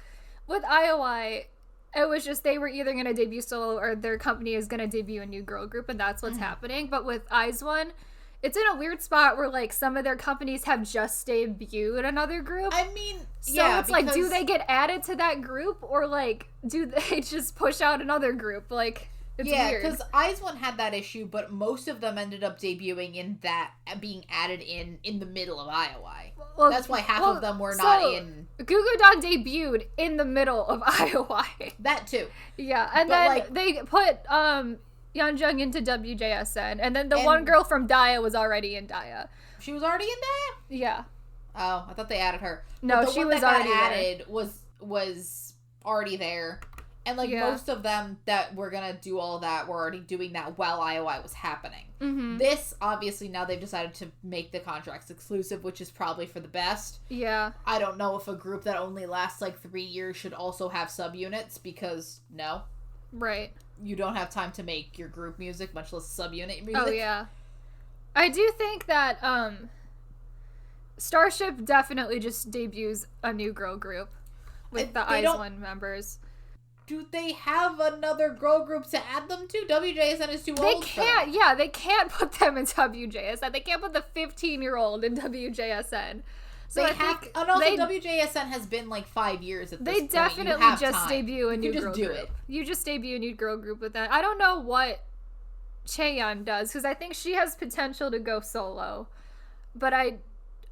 with IOI, it was just they were either going to debut solo or their company is going to debut a new girl group, and that's what's happening. But with IZ*ONE, it's in a weird spot where, like, some of their companies have just debuted another group. I mean, so it's like, do they get added to that group, or, like, do they just push out another group? Like, it's weird. Yeah, because IZ*ONE had that issue, but most of them ended up debuting in that, being added in the middle of IOI. Well, that's why half of them were not in... Gugudan debuted in the middle of IOI. That too. Yeah, and then, like, they put Yeonjung into WJSN, and then the one girl from Daya was already in Daya. She was already in Daya? Yeah. Oh, I thought they added her. No, she was already added was already there. And, like, most of them that were gonna do all that were already doing that while IOI was happening. This, obviously, now they've decided to make the contracts exclusive, which is probably for the best. Yeah. I don't know if a group that only lasts, like, 3 years should also have subunits, because, no. Right. You don't have time to make your group music, much less subunit music. Oh, yeah. I do think that, Starship definitely just debuts a new girl group with the IZ*ONE members. do they have another girl group to add them to? WJSN is too old. They can't. Yeah, they can't put them in WJSN. They can't put the 15-year-old in WJSN. So WJSN has been like 5 years at this point. They definitely just debut a new girl group. You just debut a new girl group with that. I don't know what Chaeyeon does, because I think she has potential to go solo. But I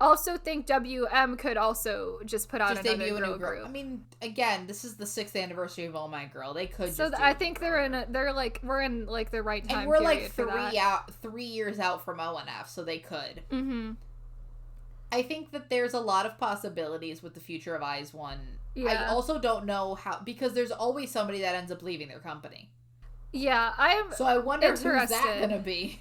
also think WM could also just put out another girl group. I mean, again, this is the 6th anniversary of Oh My Girl. They could. So I think we're in the right time. And we're like 3 years out from ONF, so they could. Mm-hmm. I think that there's a lot of possibilities with the future of IZ*ONE. Yeah. I also don't know how, because there's always somebody that ends up leaving their company. Yeah, So I wonder who's that gonna be.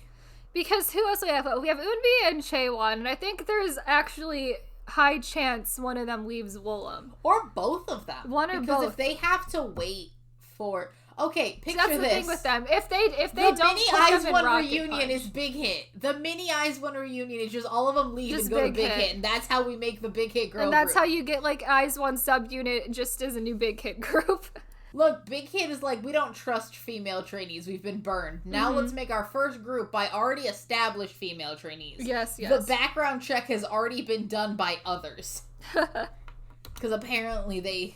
Because who else we have? We have Eunbi and Chaewon, and I think there's actually high chance one of them leaves Woollim. Or both of them. Both. Because if they have to wait for... Okay, picture that's this. The thing with them. If they don't mini put them in IZ*ONE reunion Punch. is Big Hit. The mini IZ*ONE reunion is just all of them leave just and go to Big Hit. And that's how we make the Big Hit girl And that's group. how you get like IZ*ONE subunit just as a new Big Hit group. Look, Big Hit is like, we don't trust female trainees. We've been burned. Now let's make our first group by already established female trainees. Yes. The background check has already been done by others. Because apparently they...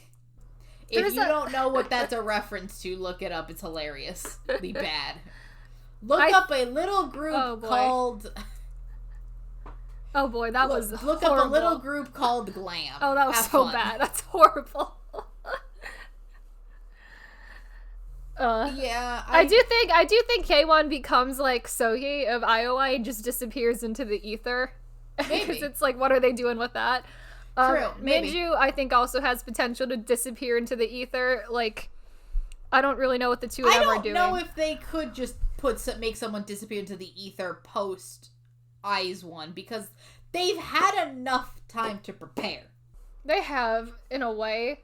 If you don't know what that's a reference to, look it up. It's hilariously bad. Look up a little group called... Oh boy, that was Look horrible. up a little group called Glam. Oh, that was so bad. That's horrible. Yeah, I do think K1 becomes like Sohee of IOI and just disappears into the ether. Because it's like, what are they doing with that? True, maybe. Minju, I think, also has potential to disappear into the ether. Like, I don't really know what the two of them are doing. I don't know if they could just make someone disappear into the ether post IZ*ONE, because they've had enough time to prepare. They have, in a way.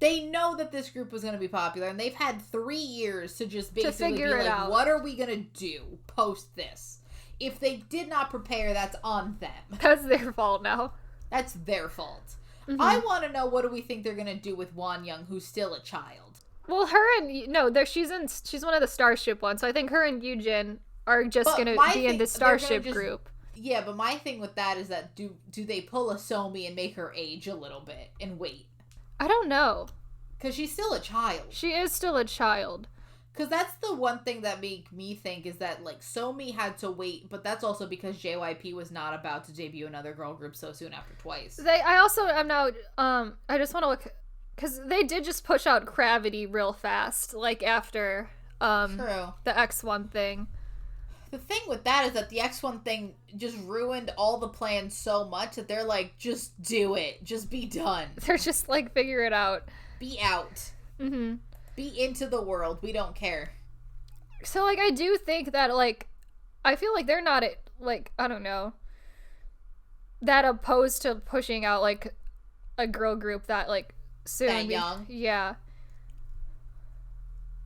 They know that this group was going to be popular, and they've had 3 years to just basically be like, out. What are we going to do post this? If they did not prepare, that's on them. That's their fault now. That's their fault. Mm-hmm. I want to know, what do we think they're going to do with Won Young, who's still a child? Well, she's one of the Starship ones, so I think her and Yoojin are just going to be in the Starship group. Yeah, but my thing with that is that do they pull a Somi and make her age a little bit and wait? I don't know. Because she's still a child. She is still a child. Because that's the one thing that make me think is that, like, Somi had to wait, but that's also because JYP was not about to debut another girl group so soon after Twice. I just want to look, because they did just push out Gravity real fast, like, after, True. the X1 thing. The thing with that is that the X1 thing just ruined all the plans so much that they're like, just do it. Just be done. They're just like, figure it out. Be out. Mm-hmm. Be into the world. We don't care. So, like, I do think that, like, I feel like they're not, like, I don't know, that opposed to pushing out, like, a girl group that, like, soon. That young? Yeah.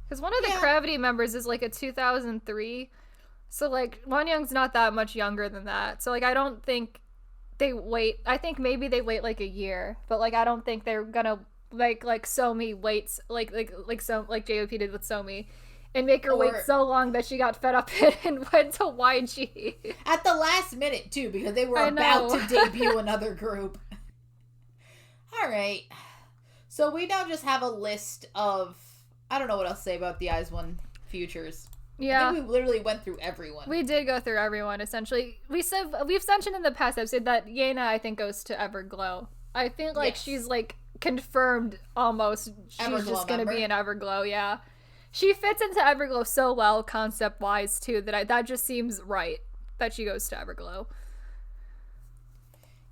Because one of the Gravity members is, like, a 2003. So, like, Won Young's not that much younger than that. So, like, I don't think they wait. I think maybe they wait, like, a year. But, like, I don't think they're gonna, like Somi waits, like JYP did with Somi, and make her wait so long that she got fed up and went to YG. At the last minute, too, because they were about to debut another group. Alright. So, we now just have a list of... I don't know what else to say about the IZ*ONE futures. Yeah. I think we literally went through everyone. We did go through everyone, essentially. We've mentioned in the past episode that Yena, I think, goes to Everglow. I think, like, she's, like, confirmed almost. She's Everglow just going to be in Everglow, yeah. She fits into Everglow so well, concept-wise, too, that just seems right, that she goes to Everglow.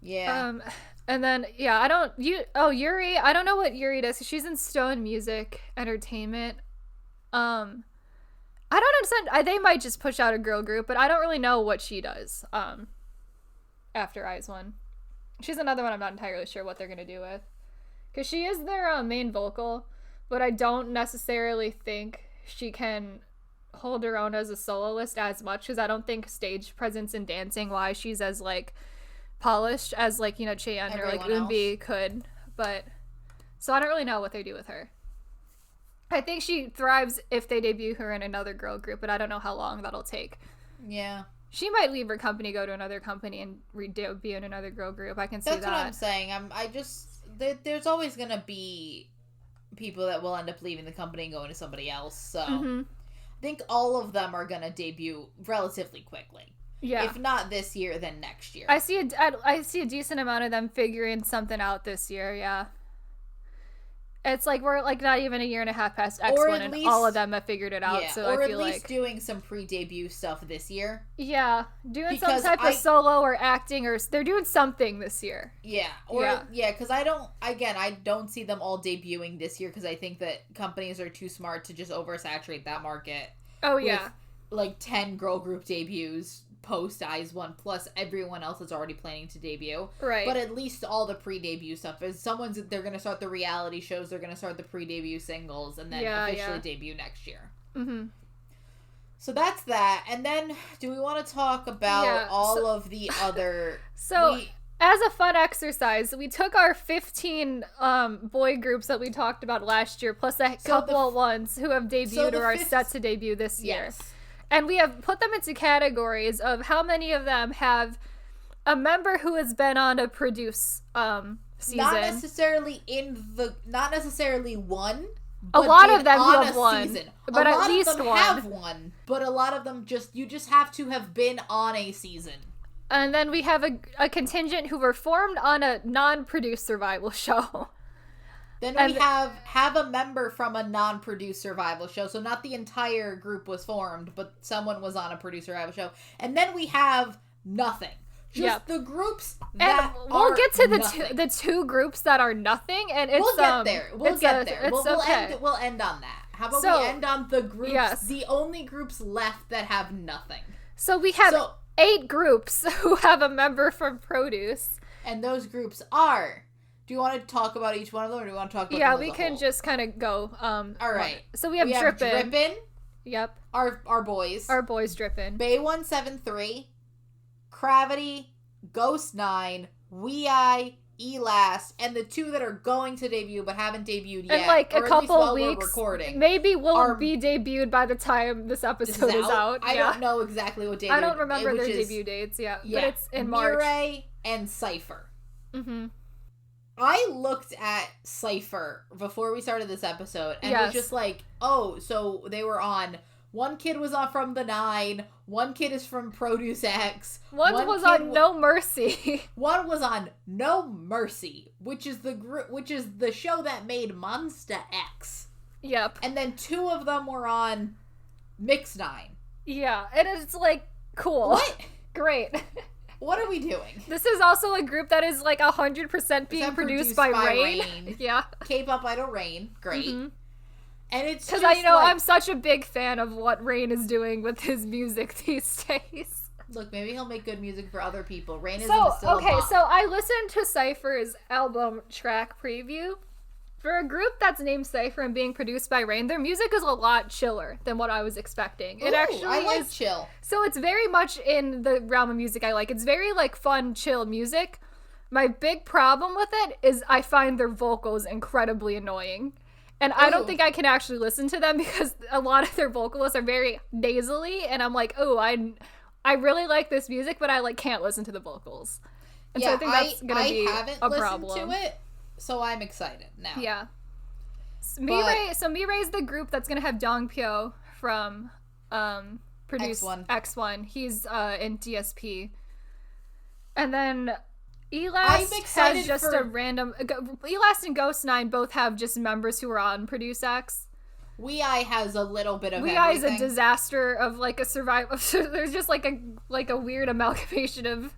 Yeah. And then, yeah, Yuri, I don't know what Yuri does. She's in Stone Music Entertainment. I don't understand. They might just push out a girl group, but I don't really know what she does after IZ*ONE. She's another one I'm not entirely sure what they're going to do with. Because she is their main vocal, but I don't necessarily think she can hold her own as a soloist as much, because I don't think stage presence and dancing-wise she's as, like, polished as, like, you know, Chaeyeon or, like, Eunbi could. But, so I don't really know what they do with her. I think she thrives if they debut her in another girl group, but I don't know how long that'll take. Yeah. She might leave her company, go to another company, and debut in another girl group. I can see that. That's what I'm saying. There's always gonna be people that will end up leaving the company and going to somebody else. So I think all of them are gonna debut relatively quickly. Yeah. If not this year, then next year. I see a decent amount of them figuring something out this year. Yeah. It's like we're like not even a year and a half past X1 and all of them have figured it out. Yeah, so I feel like, or at least doing some pre-debut stuff this year. Yeah, doing some type of solo or acting, or they're doing something this year. Yeah, because I don't see them all debuting this year because I think that companies are too smart to just oversaturate that market. Oh yeah, with like 10 girl group debuts post Eyes One plus everyone else is already planning to debut. Right. But at least all the pre-debut stuff is they're going to start the reality shows, they're going to start the pre-debut singles, and then officially debut next year. Mm-hmm. So that's that. And then do we want to talk about all of the other... As a fun exercise, we took our 15 boy groups that we talked about last year, plus a couple of ones who have debuted or are set to debut this year. Yes. And we have put them into categories of how many of them have a member who has been on a produce season. Not necessarily one. A lot of them who have one. Season. But at least one. Have one. But a lot of them you just have to have been on a season. And then we have a contingent who were formed on a non-produced survival show. Then we have a member from a non-produced survival show. So not the entire group was formed, but someone was on a produced survival show. And then we have nothing. Just the groups that we'll get to the two groups that are nothing, and it's we'll get there. We'll get there. Okay. We'll end on that. How about we end on the groups, the only groups left that have nothing. So we have 8 groups who have a member from produce. And those groups are... Do you want to talk about each one of them, or do you want to talk about them as we can just kind of go. All right. So we have Drippin'. Yep. Our boys. Our boys Drippin'. Bay 173, Gravity, Ghost 9, We-I, Elas, and the 2 that are going to debut but haven't debuted yet. In like a couple of weeks, recording, maybe will be debuted by the time this episode is out. I don't know exactly what date. I don't remember their debut dates. Yeah, but it's in March. Mirai and Cypher. Mm-hmm. I looked at Cypher before we started this episode and was just like, oh, so they were on... One kid was on from the 9, one kid is from Produce X. One was on No Mercy. One was on No Mercy, which is the show that made Monsta X. Yep. And then 2 of them were on Mix 9. Yeah, and it's like, cool. What? Great. What are we doing? This is also a group that is like 100% being produced by Rain. Yeah. K-pop idol Rain. Great. Mm-hmm. And it's because I'm such a big fan of what Rain is doing with his music these days. Look, maybe he'll make good music for other people. Rain is still a pop. So I listened to Cypher's album track preview. For a group that's named Cypher and being produced by Rain, their music is a lot chiller than what I was expecting. It actually I like chill. So it's very much in the realm of music I like. It's very like fun, chill music. My big problem with it is I find their vocals incredibly annoying. And I don't think I can actually listen to them because a lot of their vocalists are very nasally, and I'm like, I really like this music, but I can't listen to the vocals. And so I think that's gonna be a problem. I haven't listened to it, so I'm excited now. Yeah. Mirai's the group that's gonna have Dongpyo from produce X1. He's in DSP, and then Elas has just a random... Elas and Ghost 9 both have just members who are on Produce X. We-I has a little bit of everything. We-I is a disaster of like a survival... There's just like a weird amalgamation of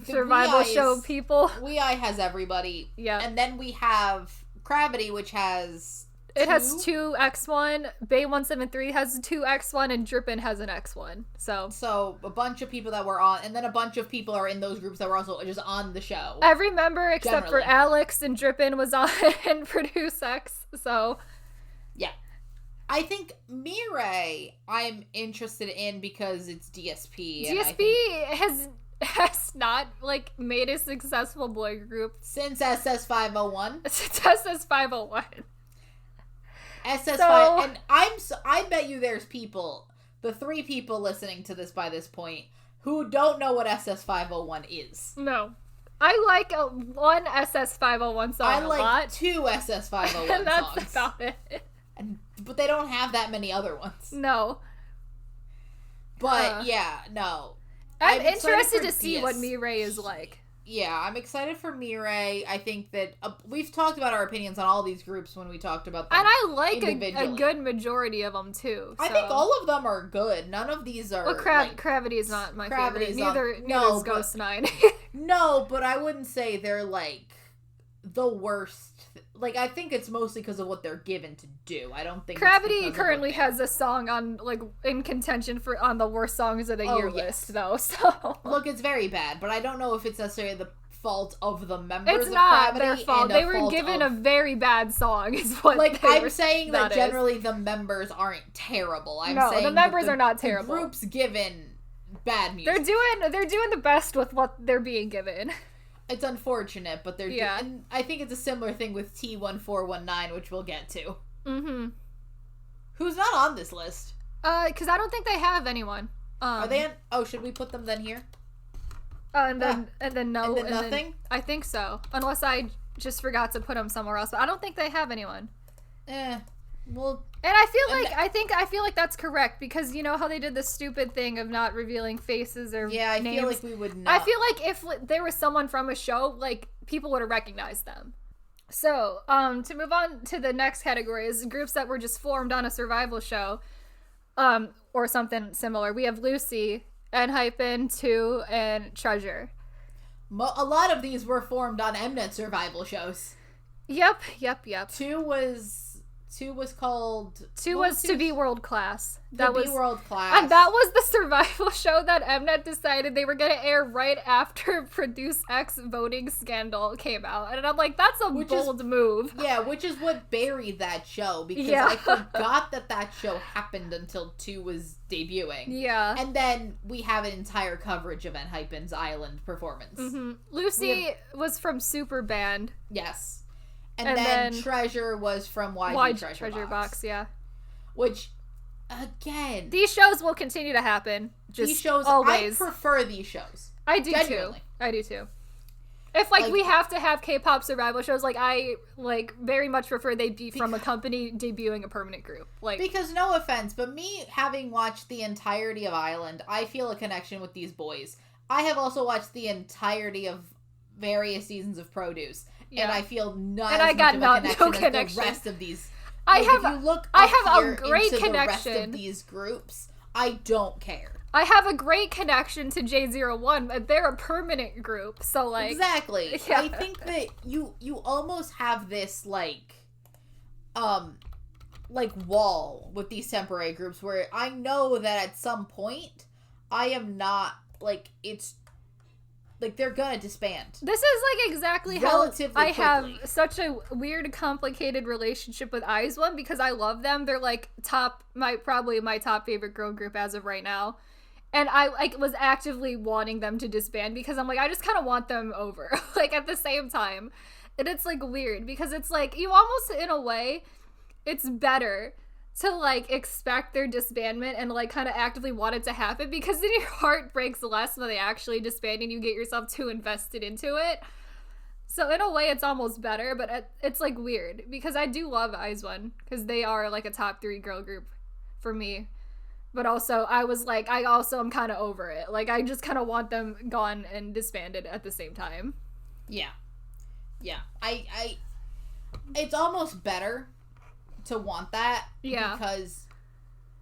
survival show people. We-I has everybody. Yeah. And then we have Gravity, which has... It has 2 X1. Bay 173 has 2 X1, and Drippin' has an X1. So a bunch of people that were on, and then a bunch of people are in those groups that were also just on the show. Every member except for Alex and Drippin' was on Produce X. So yeah, I think Mirai I'm interested in because it's DSP. DSP has not made a successful boy group since SS501. Since SS501. SS5, So, and I bet you there's people, the 3 people listening to this by this point, who don't know what SS501 is. no. I like one SS501 song I like a lot. 2 SS501 And that's songs. about it. But they don't have that many other ones. No. But, yeah, no. I'm interested to see what Mirai is like. Yeah, I'm excited for Mirai. I think that we've talked about our opinions on all these groups when we talked about them. And I like a good majority of them, too. So. I think all of them are good. None of these are... Well, Gravity is not my favorite. Neither is Ghost 9. No, but I wouldn't say they're, like, the worst. Like, I think it's mostly because of what they're given to do. I don't think Gravity currently has a song on, like, in contention on the worst songs of the year list, though, so... Look, it's very bad, but I don't know if it's necessarily the fault of the members of Gravity. It's not their fault. They were given a very bad song, is what I'm saying that generally the members aren't terrible. I'm saying the members are not terrible. The group's given bad music. They're doing the best with what they're being given. It's unfortunate, but they're and I think it's a similar thing with T1419, which we'll get to. Mm-hmm. Who's not on this list? Because I don't think they have anyone. Are they on? Oh, should we put them then here? And then no. And then nothing? I think so. Unless I just forgot to put them somewhere else. But I don't think they have anyone. Well, and I feel like that's correct, because you know how they did the stupid thing of not revealing faces or names? Feel like we would not. I feel like if there was someone from a show, like, people would have recognized them. So, to move on to the next category is groups that were just formed on a survival show, or something similar. We have Lucy, ENHYPEN, 2, and Treasure. A lot of these were formed on Mnet survival shows. Yep. 2 was called... 2 was To Be World Class. That was World Class. And that was the survival show that Mnet decided they were going to air right after Produce X voting scandal came out. And I'm like, that's a bold move. Yeah, which is what buried that show, because I forgot that show happened until 2 was debuting. Yeah. And then we have an entire coverage of ENHYPEN's Island performance. Mm-hmm. Lucy was from Super Band. Yes. And then Treasure was from YG Treasure Box. Yeah. Which, again... These shows will continue to happen. These shows, always. I prefer these shows. I do too. If, like, we have to have K-pop survival shows, like, I, like, very much prefer they be from a company debuting a permanent group. Like, because, no offense, but me having watched the entirety of Island, I feel a connection with these boys. I have also watched the entirety of various seasons of Produce. Yeah. And I feel not as much of a connection as the rest of these. I have a great connection. The rest of these groups, I don't care. I have a great connection to J01, but they're a permanent group, so, like... Exactly. Yeah. I think that you almost have this, like wall with these temporary groups where I know that at some point, I am not, like, it's... Like, they're gonna disband. This is, like, exactly how I have such a weird, complicated relationship with IZ*ONE, because I love them. They're, like, probably my top favorite girl group as of right now. And I, like, was actively wanting them to disband, because I'm like, I just kind of want them over, like, at the same time. And it's, like, weird, because it's, like, you almost, in a way, it's better to, like, expect their disbandment and, like, kind of actively want it to happen, because then your heart breaks less when they actually disband and you get yourself too invested into it. So in a way, it's almost better, but it's, like, weird, because I do love IZ*ONE, because they are, like, a top 3 girl group for me. But also, I was, like, I also am kind of over it. Like, I just kind of want them gone and disbanded at the same time. Yeah. It's almost better to want that, because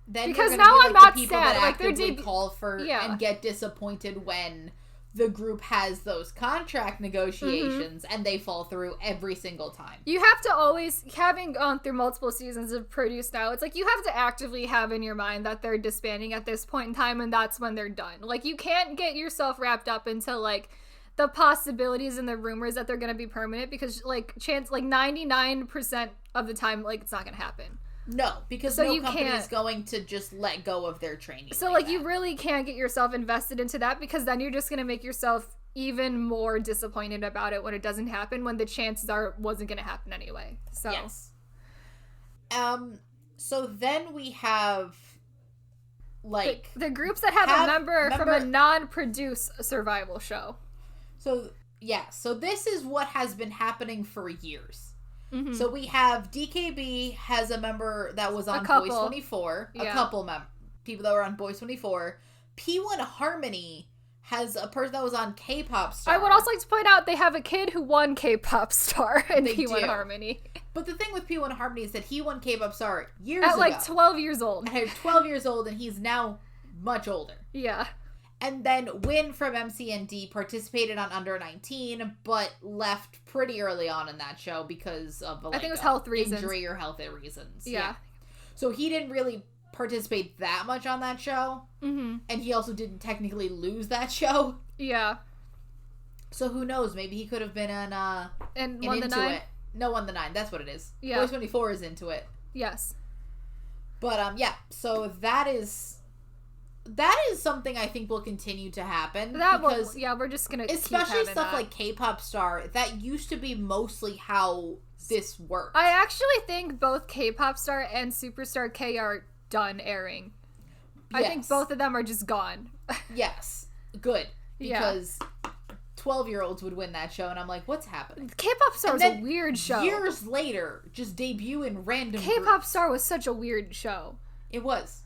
then you're gonna now be, like, I'm not the people sad. that like, actively call for and get disappointed when the group has those contract negotiations and they fall through every single time. You have to always, having gone through multiple seasons of Produce now, it's like you have to actively have in your mind that they're disbanding at this point in time, and that's when they're done. Like, you can't get yourself wrapped up into, like, the possibilities and the rumors that they're going to be permanent, because, like, 99% of the time, like, it's not going to happen. No, because no company is going to just let go of their training. So, like, you really can't get yourself invested into that, because then you're just going to make yourself even more disappointed about it when it doesn't happen, when the chances are it wasn't going to happen anyway. So. Yes. So then we have like the groups that have a member from a non-produce survival show. So yeah, so this is what has been happening for years. Mm-hmm. So we have DKB has a member that was on Boys 24, a couple people that were on Boys 24. P1 Harmony has a person that was on K-pop Star. I would also like to point out they have a kid who won K-pop Star in P1 do. Harmony. But the thing with P1 Harmony is that he won K-pop Star years ago. At like 12 years old. At 12 years old, and he's now much older. Yeah. And then Win from MCND participated on Under 19, but left pretty early on in that show because of I think it was health reasons. Injury or health reasons. Yeah. So he didn't really participate that much on that show. Mm-hmm. And he also didn't technically lose that show. Yeah. So who knows? Maybe he could have been on and won the 9. It. No, won the 9. That's what it is. Yeah. Boys 24 is Into It. Yes. But yeah. So that is something I think will continue to happen. We're just gonna especially keep stuff like K-pop Star. That used to be mostly how this worked. I actually think both K-pop Star and Superstar K are done airing. Yes. I think both of them are just gone. Yes. Good. Because 12-year-olds would win that show, and I'm like, what's happening? K-pop Star was a weird show. Years later, just debut in random K-pop Star was such a weird show. It was.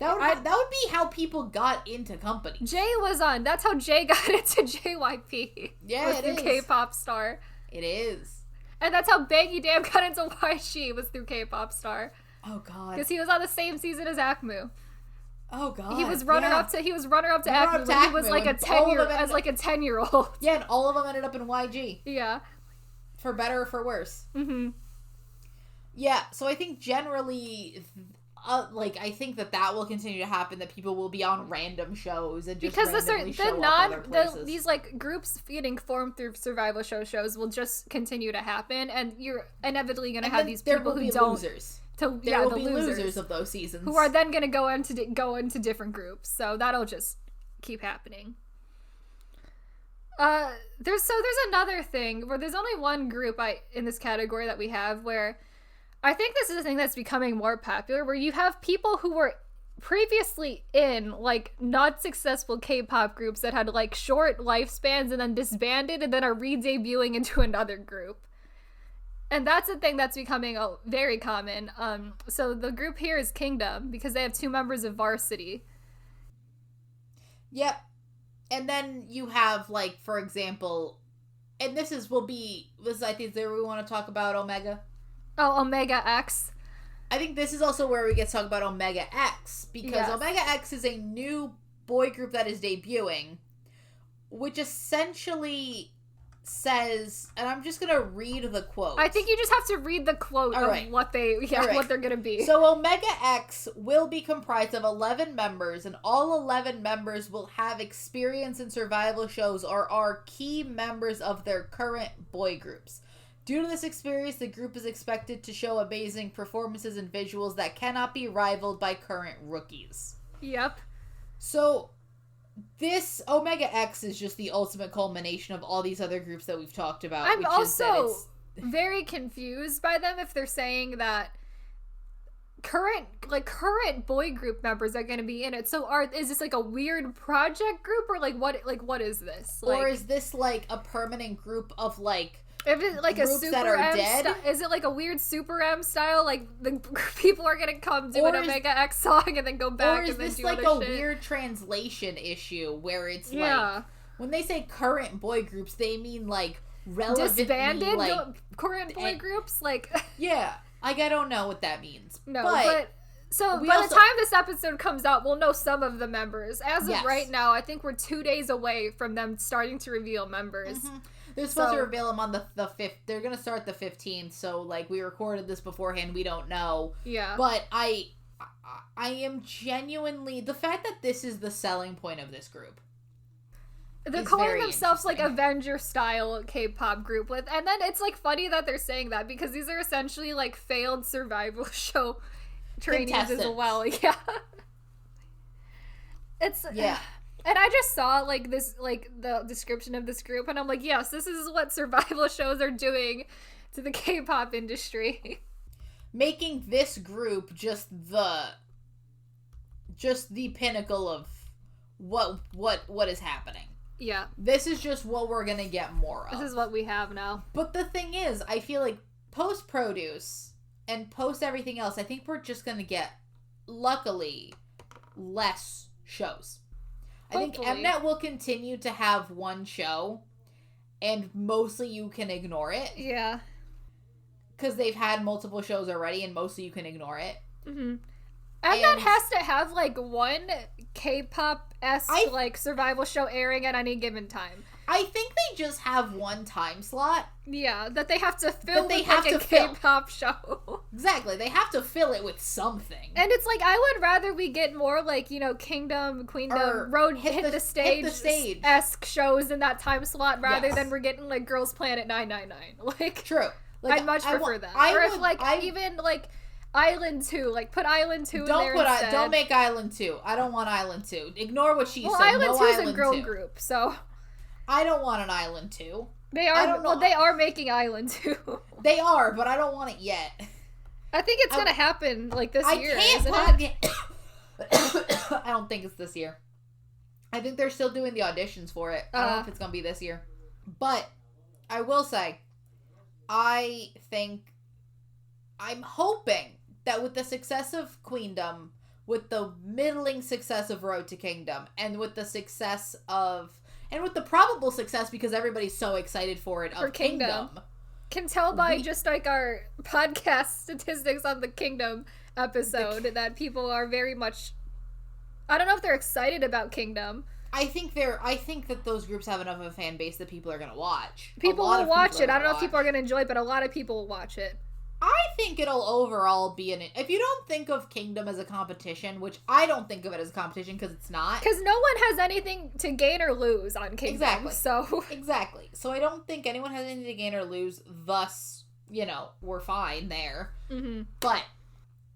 That would be how people got into company. Jay was on. That's how Jay got into JYP. Yeah, it is. K-pop Star. It is. And that's how Baggy Dam got into YG, was through K-pop Star. Oh God. Because he was on the same season as Akmu. Oh God. He was runner up to Akmu when he was like a 10-year-old. Yeah, and all of them ended up in YG. Yeah. For better or for worse. Mm-hmm. Yeah, so I think generally I think that will continue to happen, that people will be on random shows and just randomly show up other places. These like groups getting formed through survival shows will just continue to happen, and you're inevitably going to have these people who don't losers. There will be losers of those seasons who are then going to go into different groups. So that'll just keep happening. There's another thing where there's only one group in this category that we have where I think this is a thing that's becoming more popular, where you have people who were previously in like not successful K-pop groups that had like short lifespans and then disbanded and then are re-debuting into another group. And that's a thing that's becoming very common. So the group here is Kingdom, because they have 2 members of Varsity. Yep. And then you have, like, for example, and I think where we want to talk about Omega. Oh, Omega X. I think this is also where we get to talk about Omega X, because Omega X is a new boy group that is debuting, which essentially says, and I'm just gonna read the quote. I think you just have to read the quote of what what they're gonna be. So Omega X will be comprised of 11 members, and all 11 members will have experience in survival shows or are key members of their current boy groups. Due to this experience, the group is expected to show amazing performances and visuals that cannot be rivaled by current rookies. Yep. So this Omega X is just the ultimate culmination of all these other groups that we've talked about. I'm also very confused by them if they're saying that current boy group members are going to be in it. So is this like a weird project group, or what is this? Or is this like a permanent group of like if it's like a Super that are M dead? Is it like a weird Super M style? Like the people are gonna come do an Omega X song and then go back, or is and then this do like other a shit? weird translation issue where it's like when they say current boy groups, they mean like relevantly disbanded current boy groups, like I don't know what that means. No, but so by the time this episode comes out, we'll know some of the members. As of right now, I think we're 2 days away from them starting to reveal members. Mm-hmm. They're supposed to reveal them on the 5th. They're going to start the 15th, so, like, we recorded this beforehand. We don't know. Yeah. But I am genuinely... The fact that this is the selling point of this group. They're calling themselves, like, Avenger-style K-pop group. And then it's, like, funny that they're saying that, because these are essentially, like, failed survival show trainees as well. Yeah. It's... Yeah. And I just saw, like, this, like, the description of this group, and I'm like, yes, this is what survival shows are doing to the K-pop industry. making this group just the pinnacle of what is happening. Yeah. This is just what we're gonna get more of. This is what we have now. But the thing is, I feel like post-produce and post everything else, I think we're just gonna get, luckily, less shows. Hopefully. I think Mnet will continue to have one show, and mostly you can ignore it. Yeah. Because they've had multiple shows already, and mostly you can ignore it. Mm-hmm. Mnet has to have, like, one K-pop-esque, like, survival show airing at any given time. I think they just have one time slot. Yeah, that they have to fill with, like, a K-pop show. Exactly. They have to fill it with something. And it's like, I would rather we get more, like, you know, Kingdom, Queendom, Road, Hit the Stage-esque shows in that time slot, rather than we're getting, like, Girls Planet 999. Like, true. Like, I'd much prefer that. Even, like, Island 2, like, put Island 2 in there instead. Don't make Island 2. I don't want Island 2. Ignore what she said. Island 2 is a girl group, so... I don't want an Island 2. They are making Island 2. They are, but I don't want it yet. I think it's gonna happen, like, this year, isn't it? I don't think it's this year. I think they're still doing the auditions for it. I don't know if it's gonna be this year. But, I will say, I'm hoping that with the success of Queendom, with the middling success of Road to Kingdom, and with the success of... And with the probable success, because everybody's so excited for it, of Kingdom. Can tell by just, like, our podcast statistics on the Kingdom episode that people are very much... I don't know if they're excited about Kingdom. I think that those groups have enough of a fan base that people are going to watch. People will watch it. I don't know if people are going to enjoy it, but a lot of people will watch it. I think it'll overall be if you don't think of Kingdom as a competition, which I don't think of it as a competition because it's not. Because no one has anything to gain or lose on Kingdom. Exactly. So. Exactly. So I don't think anyone has anything to gain or lose, thus, you know, we're fine there. Mm-hmm. But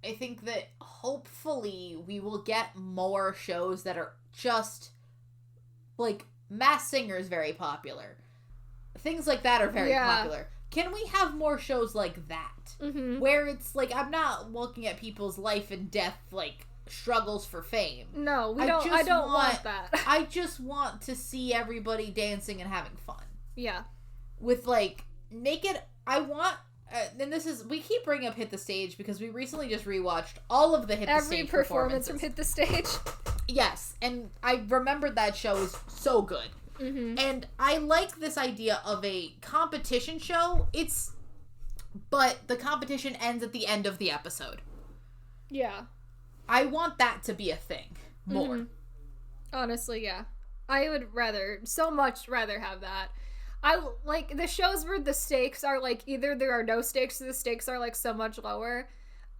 I think that hopefully we will get more shows that are just, like, Masked Singer is very popular. Things like that are very popular. Can we have more shows like that? Mm-hmm. Where it's like, I'm not looking at people's life and death, like, struggles for fame. No, I don't want that. I just want to see everybody dancing and having fun. Yeah. With, like, naked, I want, and this is, we keep bringing up Hit the Stage because we recently just rewatched all of the Hit the Stage performances. Every performance from Hit the Stage. Yes, and I remembered that show is so good. Mm-hmm. And I like this idea of a competition show. But the competition ends at the end of the episode. Yeah. I want that to be a thing more. Mm-hmm. Honestly, yeah. I would so much rather have that. I like the shows where the stakes are like either there are no stakes or the stakes are like so much lower,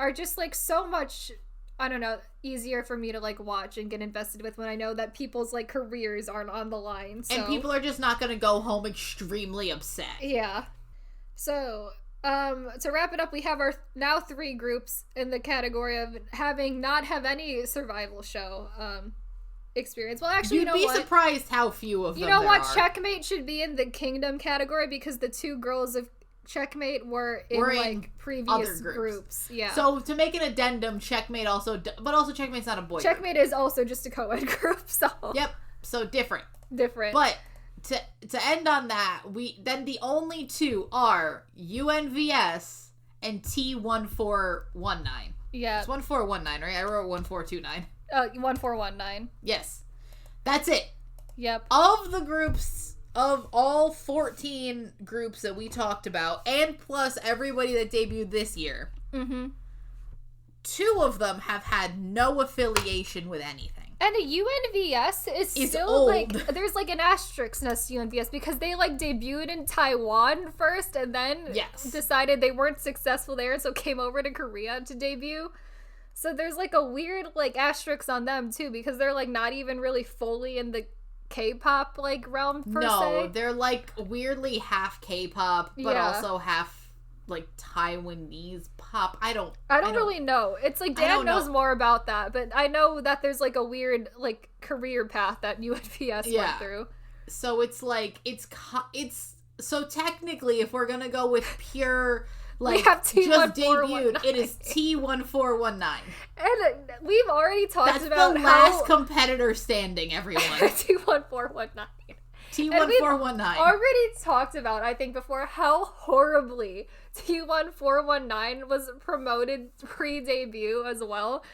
are just like so much, I don't know, easier for me to like watch and get invested with when I know that people's like careers aren't on the line. So. And people are just not going to go home extremely upset. Yeah. So, to wrap it up, we have our now 3 groups in the category of not have any survival show experience. Well, actually, you'd be surprised how few of them there are. You know what? Are. Checkmate should be in the Kingdom category because the 2 girls of Checkmate were in like previous groups. Yeah. So to make an addendum, Checkmate but also Checkmate's not a boy. Checkmate group. Is also just a co-ed group. So. Yep. So different. But to end on that, then the only 2 are UNVS and T1419. Yeah. It's 1419, right? I wrote 1429. 1419. Yes. That's it. Yep. Of the groups, of all 14 groups that we talked about, and plus everybody that debuted this year, 2 of them have had no affiliation with anything. And a UNVS is still old. Like, there's like an asterisk next to UNVS because they like debuted in Taiwan first and then decided they weren't successful there, so came over to Korea to debut. So there's like a weird like asterisk on them too because they're like not even really fully in the K-pop like realm per se. No, they're like weirdly half K-pop, but also half like Taiwanese pop. I don't really know. It's like Dan knows more about that, but I know that there's like a weird like career path that UNVS went through. So it's like it's so technically if we're gonna go with pure like, we have just debuted. It is T1419. And we've already talked That's about the last competitor standing, everyone. T1419. T1419. Already talked about, I think, before how horribly T1419 was promoted pre-debut as well.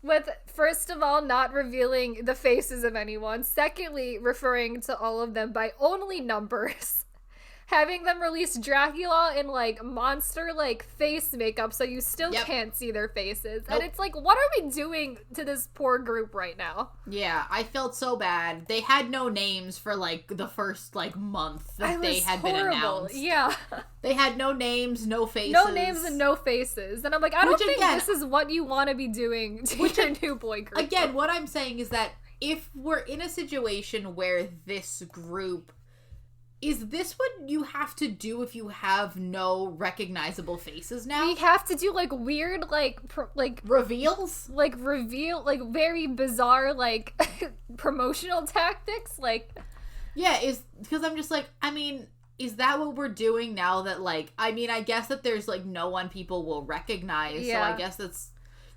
With, first of all, not revealing the faces of anyone. Secondly, referring to all of them by only numbers. Having them release Dracula in, like, monster, like, face makeup so you still can't see their faces. Nope. And it's like, what are we doing to this poor group right now? Yeah, I felt so bad. They had no names for, like, the first, like, month that they had been announced. Yeah. They had no names, no faces. No names and no faces. And I'm like, I don't think this is what you want to be doing to your new boy group. Again, what I'm saying is that if we're in a situation where this group... Is this what you have to do if you have no recognizable faces now? We have to do, like, weird, like reveals? Like, very bizarre, like, promotional tactics? Like... Yeah, because I'm just like, I mean, is that what we're doing now that, like... I mean, I guess that there's, like, no one people will recognize, so I guess that's...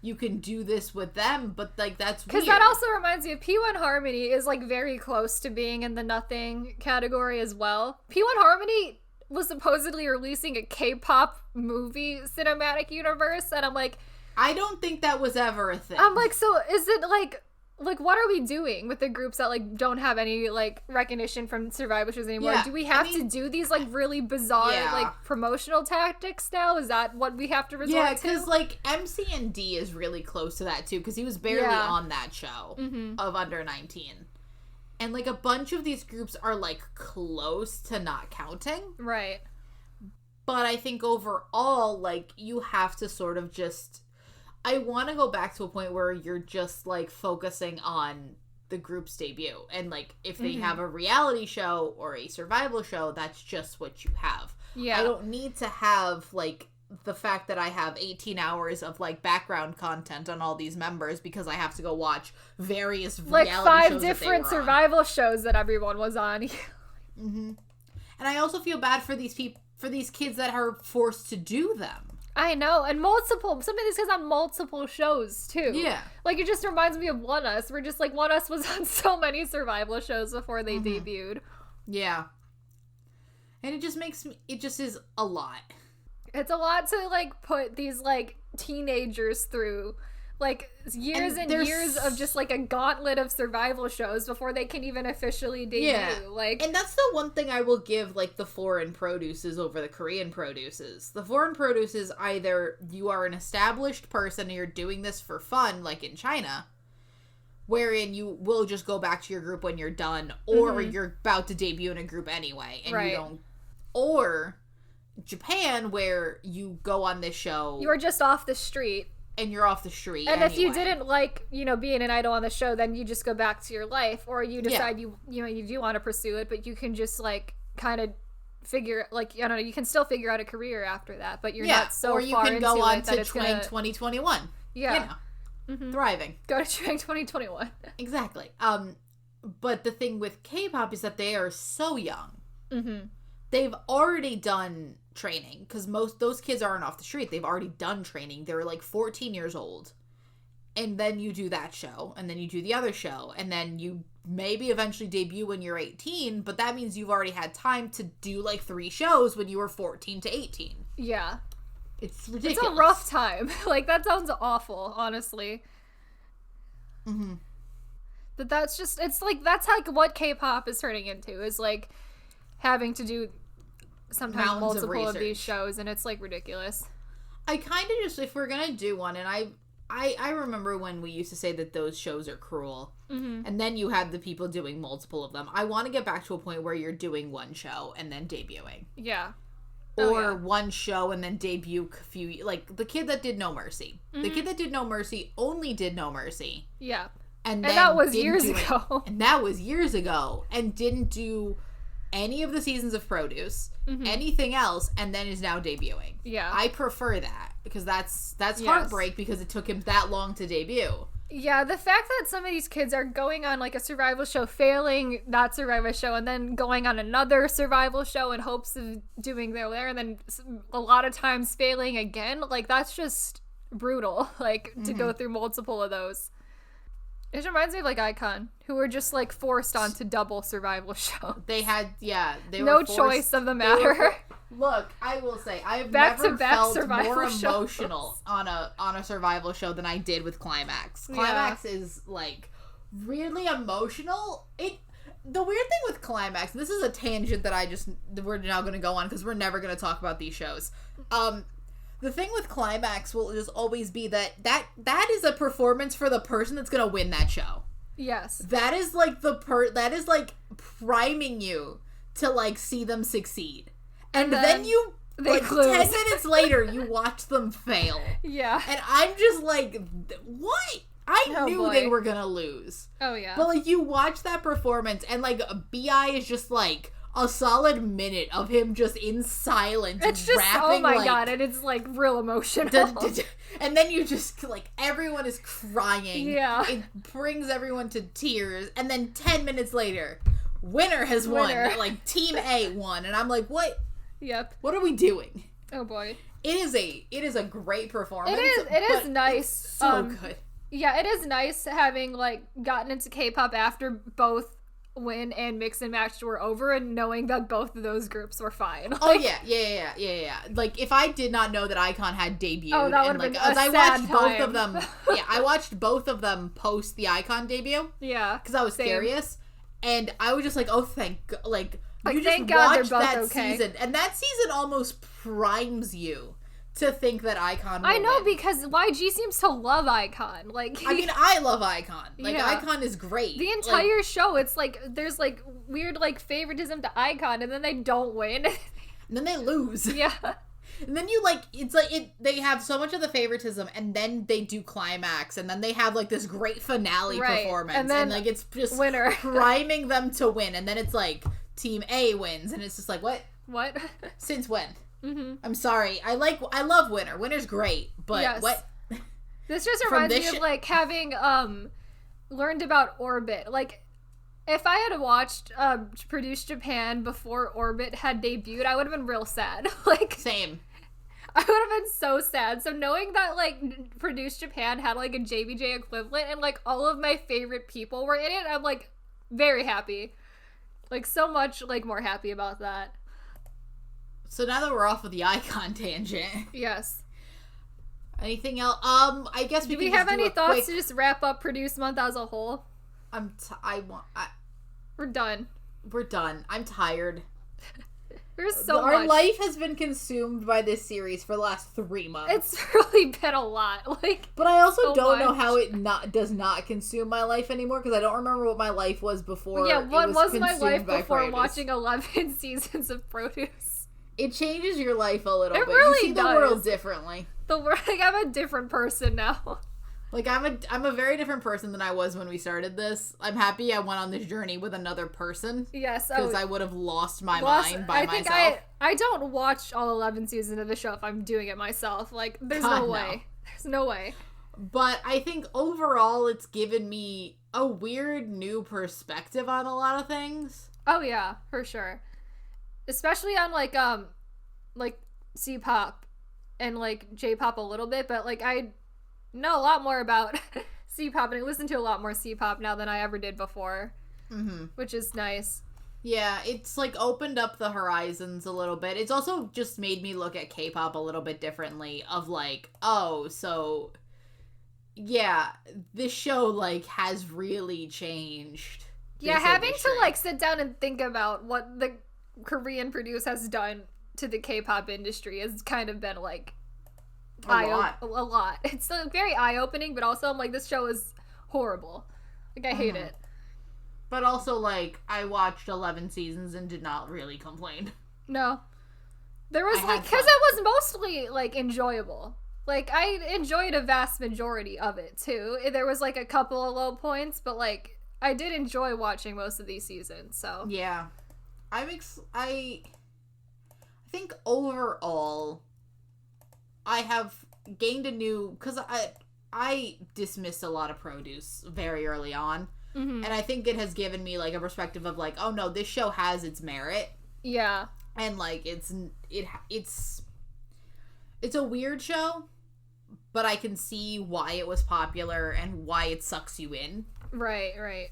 You can do this with them, but, like, that's weird. Because that also reminds me of P1 Harmony is, like, very close to being in the nothing category as well. P1 Harmony was supposedly releasing a K-pop movie cinematic universe, and I'm like... I don't think that was ever a thing. I'm like, so is it, like, what are we doing with the groups that, like, don't have any, like, recognition from survival shows anymore? Yeah, do we have to do these, like, really bizarre, like, promotional tactics now? Is that what we have to resort to? Yeah, because, like, MC&D is really close to that, too, because he was barely on that show of Under 19. And, like, a bunch of these groups are, like, close to not counting. Right. But I think overall, like, you have to sort of just... I want to go back to a point where you're just, like, focusing on the group's debut. And, like, if they have a reality show or a survival show, that's just what you have. Yeah. I don't need to have, like, the fact that I have 18 hours of, like, background content on all these members because I have to go watch various reality shows. Like 5 different survival shows that everyone was on. And I also feel bad for these kids that are forced to do them. I know, and some of these kids on multiple shows, too. Yeah. Like, it just reminds me of One Us, where just, like, One Us was on so many survival shows before they debuted. Yeah. And it just is a lot. It's a lot to, like, put these, like, teenagers through, like, years and years of just, like, a gauntlet of survival shows before they can even officially debut. Yeah. Like, and that's the one thing I will give, like, the foreign produces over the Korean produces. The foreign produces, either you are an established person and you're doing this for fun, like in China, wherein you will just go back to your group when you're done, or you're about to debut in a group anyway, and you don't... Or Japan, where you go on this show... You're just off the street. And you're off the street. And if you didn't like, being an idol on the show, then you just go back to your life, or you decide you do want to pursue it, but you can just, like, kind of figure, like, I don't know, you can still figure out a career after that, but you're not so far into it. Or you can go on to Twang 2021. Yeah. Thriving. Go to Twang 2021. Exactly. But the thing with K-pop is that they are so young. They've already done training, because those kids aren't off the street. They've already done training. They're like 14 years old, and then you do that show, and then you do the other show, and then you maybe eventually debut when you're 18, but that means you've already had time to do like 3 shows when you were 14 to 18. Yeah, it's ridiculous. It's a rough time. Like, that sounds awful, honestly. But that's just, it's like, that's like what K-pop is turning into, is like having to do sometimes multiple of these shows, and it's, like, ridiculous. I kind of just, if we're gonna do one, and I remember when we used to say that those shows are cruel, and then you have the people doing multiple of them. I want to get back to a point where you're doing one show and then debuting. Yeah. Or one show and then debut a few, like, the kid that did No Mercy. The kid that did No Mercy only did No Mercy. Yeah. And that was years ago. And that was years ago. And didn't do any of the seasons of Produce, anything else, and then is now debuting. Yeah. I prefer that, because that's heartbreak, because it took him that long to debut. Yeah, the fact that some of these kids are going on like a survival show, failing that survival show, and then going on another survival show in hopes of doing there, and then a lot of times failing again, like that's just brutal, like to go through multiple of those. It reminds me of like Icon, who were just like forced onto double survival shows. They were no forced, choice of the matter. Look, I will say I've Back never to back felt survival more shows. emotional on a survival show than I did with Climax. Climax is like really emotional. The weird thing with Climax, and this is a tangent that we're now going to go on because we're never going to talk about these shows. The thing with Climax will just always be that is a performance for the person that's going to win that show. Yes. That is like that is like priming you to like see them succeed. And then you like lose. 10 minutes later you watch them fail. Yeah. And I'm just like, what? I knew they were going to lose. Oh yeah. But like you watch that performance and like BI is just like a solid minute of him just in silence. It's just, rapping, oh my like, god, and it's like real emotional. And then you just like, everyone is crying. Yeah. It brings everyone to tears. And then 10 minutes later, winner has won. Like Team A won. And I'm like, what? Yep. What are we doing? Oh boy. It is a great performance. It is nice. So good. Yeah, it is nice having like gotten into K-pop after both Win and Mix and Match were over and knowing that both of those groups were fine. Like, oh yeah. Like if I did not know that Icon had debuted, that and been like as I sad watched both time. of them, I watched both of them post the Icon debut. Yeah, because I was curious, and I was just like, oh thank God, like you just thank God watched they're both that okay. season, and that season almost primes you to think that Icon will I know, win. because YG seems to love Icon. Like, I mean, I love Icon. Like, Yeah. Icon is great. the entire show, it's like there's like weird like favoritism to Icon, and then they don't win. And then they lose. Yeah. And then they have so much of the favoritism, and then they do Climax, and then they have like this great finale performance, and then like it's just winner. priming them to win, and then it's like Team A wins, and it's just like, what? Since when? Mm-hmm. I'm sorry. I love Winner. Winner's great, but Yes. what? This just reminds me of like having learned about Orbit. Like, if I had watched Produce Japan before Orbit had debuted, I would have been real sad. Like, Same. I would have been so sad. So knowing that like Produce Japan had like a JBJ equivalent and like all of my favorite people were in it, I'm like very happy. Like so much like more happy about that. So now that we're off of the Icon tangent, Yes. anything else? I guess Do we have any thoughts to just wrap up Produce Month as a whole? We're done. We're done. I'm tired. There's so Our much. life has been consumed by this series for the last 3 months. It's really been a lot. Like, but I also so don't know much. how it does not consume my life anymore, because I don't remember what my life was before. yeah, what was my consumed life by before Produce. watching 11 seasons of Produce? It changes your life a little It bit. really You see does. the world differently. Like, I'm a different person now. Like, I'm a very different person than I was when we started this. I'm happy I went on this journey with another person. Yes, Because I would have lost my mind by myself. I don't watch all 11 seasons of the show if I'm doing it myself. Like, there's no way. There's no way. But I think overall it's given me a weird new perspective on a lot of things. Oh yeah, for sure. Especially on like cpop and like J-pop a little bit, but like I know a lot more about cpop and I listen to a lot more cpop now than I ever did before. Mm-hmm. Which is nice. Yeah, it's like opened up the horizons a little bit. It's also just made me look at K-pop a little bit differently, of like, oh, so yeah, this show like has really changed. Yeah, having to like sit down and think about what the Korean Produce has done to the K-pop industry has kind of been like a lot. It's very eye-opening, but also I'm like, this show is horrible. Like, I hate it. But also, like, I watched 11 seasons and did not really complain. No. There was, like, because it was mostly, like, enjoyable. Like, I enjoyed a vast majority of it, too. There was, like, a couple of low points, but, like, I did enjoy watching most of these seasons, so. Yeah. I think overall, I have gained a new, because I dismissed a lot of produce very early on. Mm-hmm. And I think it has given me, like, a perspective of, like, oh, no, this show has its merit. Yeah. And, like, it's a weird show, but I can see why it was popular and why it sucks you in. Right.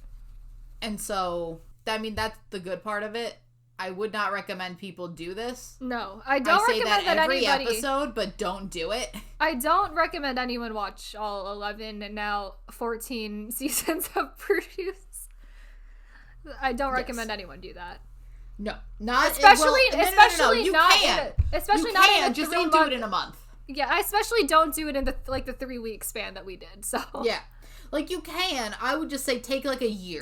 And so, I mean, that's the good part of it. I would not recommend people do this. No, I don't recommend that every anybody... episode, but don't do it. I don't recommend anyone watch all 11 and now 14 seasons of Produce. I don't recommend anyone do that. No, not especially You not can. Especially you not can. in a Just don't do it in a month. Yeah, I especially don't do it in the 3-week span that we did. So yeah, like you can. I would just say take like a year.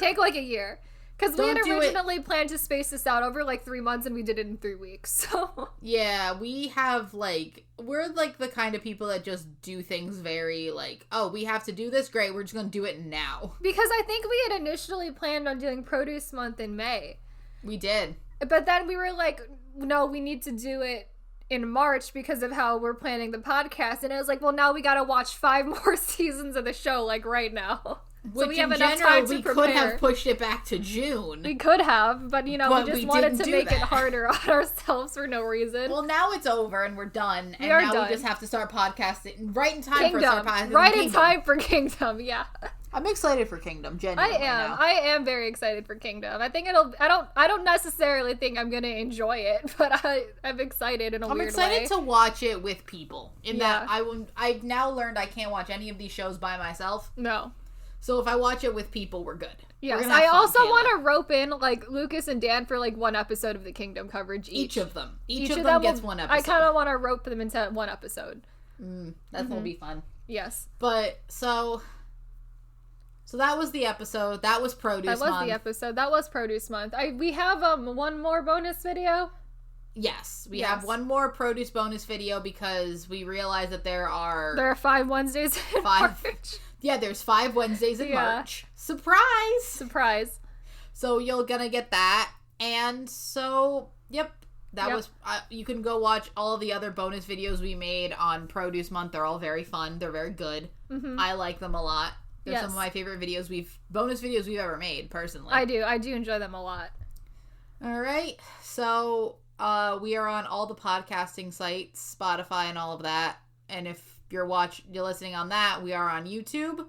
Because we had originally planned to space this out over like 3 months, and we did it in 3 weeks. So yeah, we're like the kind of people that just do things very like, oh, we have to do this. Great, we're just gonna do it now. Because I think we had initially planned on doing Produce Month in May. We did, but then we were like, no, we need to do it in March because of how we're planning the podcast. And it was like, well, now we gotta watch 5 more seasons of the show like right now. Which so we have in enough general, time to we prepare. could have pushed it back to June. We could have, but we just wanted to make it harder on ourselves for no reason. Well, now it's over and we're done. We just have to start podcasting right in time for our podcast. Right in time for Kingdom, yeah. I'm excited for Kingdom, genuinely. I am very excited for Kingdom. I think I don't necessarily think I'm gonna enjoy it, but I'm excited in a weird way. I'm excited to watch it with people. That I've now learned I can't watch any of these shows by myself. No. So if I watch it with people, we're good. Yes, I also want to rope in like Lucas and Dan for like one episode of the Kingdom coverage each. Each of them gets one episode. I kind of want to rope them into one episode. That will be fun. Yes. But so that was the episode. That was Produce Month. That was the episode. That was Produce Month. We have one more bonus video. Yes, we have one more Produce bonus video because we realize that there are 5 Wednesdays in March. Yeah, there's 5 Wednesdays in March. Surprise! So you're gonna get that. And so, that was... you can go watch all of the other bonus videos we made on Produce Month. They're all very fun. They're very good. Mm-hmm. I like them a lot. They're some of my favorite bonus videos we've ever made, personally. I do enjoy them a lot. All right. So, we are on all the podcasting sites, Spotify and all of that. And if you're listening on that, we are on YouTube.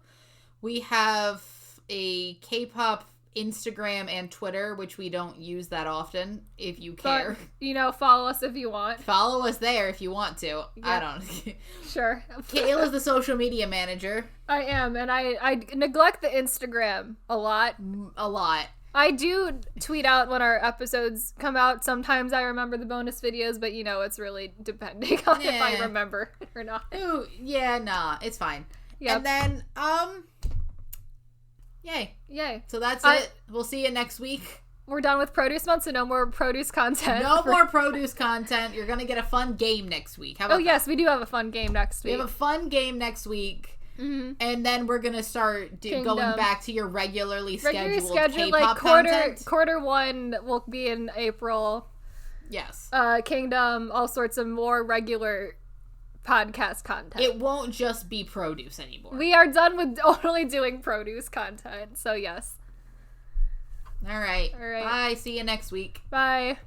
We have a K-pop Instagram and Twitter, which we don't use that often, if you care. But, follow us if you want. Follow us there if you want to. Yep. I don't. Sure. Kayla's the social media manager. I am, and I neglect the Instagram a lot. A lot. I do tweet out when our episodes come out. Sometimes I remember the bonus videos, but it's really depending on if I remember or not. Ooh, yeah, nah, it's fine. Yep. And then, yay. So that's it. We'll see you next week. We're done with Produce Month, so no more Produce content. No more Produce content. You're gonna get a fun game next week. How about that? Yes, we do have a fun game next week. We have a fun game next week. Mm-hmm. And then we're gonna start going back to your regularly scheduled K-pop content. Quarter 1 will be in April. Yes. Kingdom, all sorts of more regular podcast content. It won't just be Produce anymore. We are done with only doing Produce content, so yes. All right. Bye. See you next week. Bye.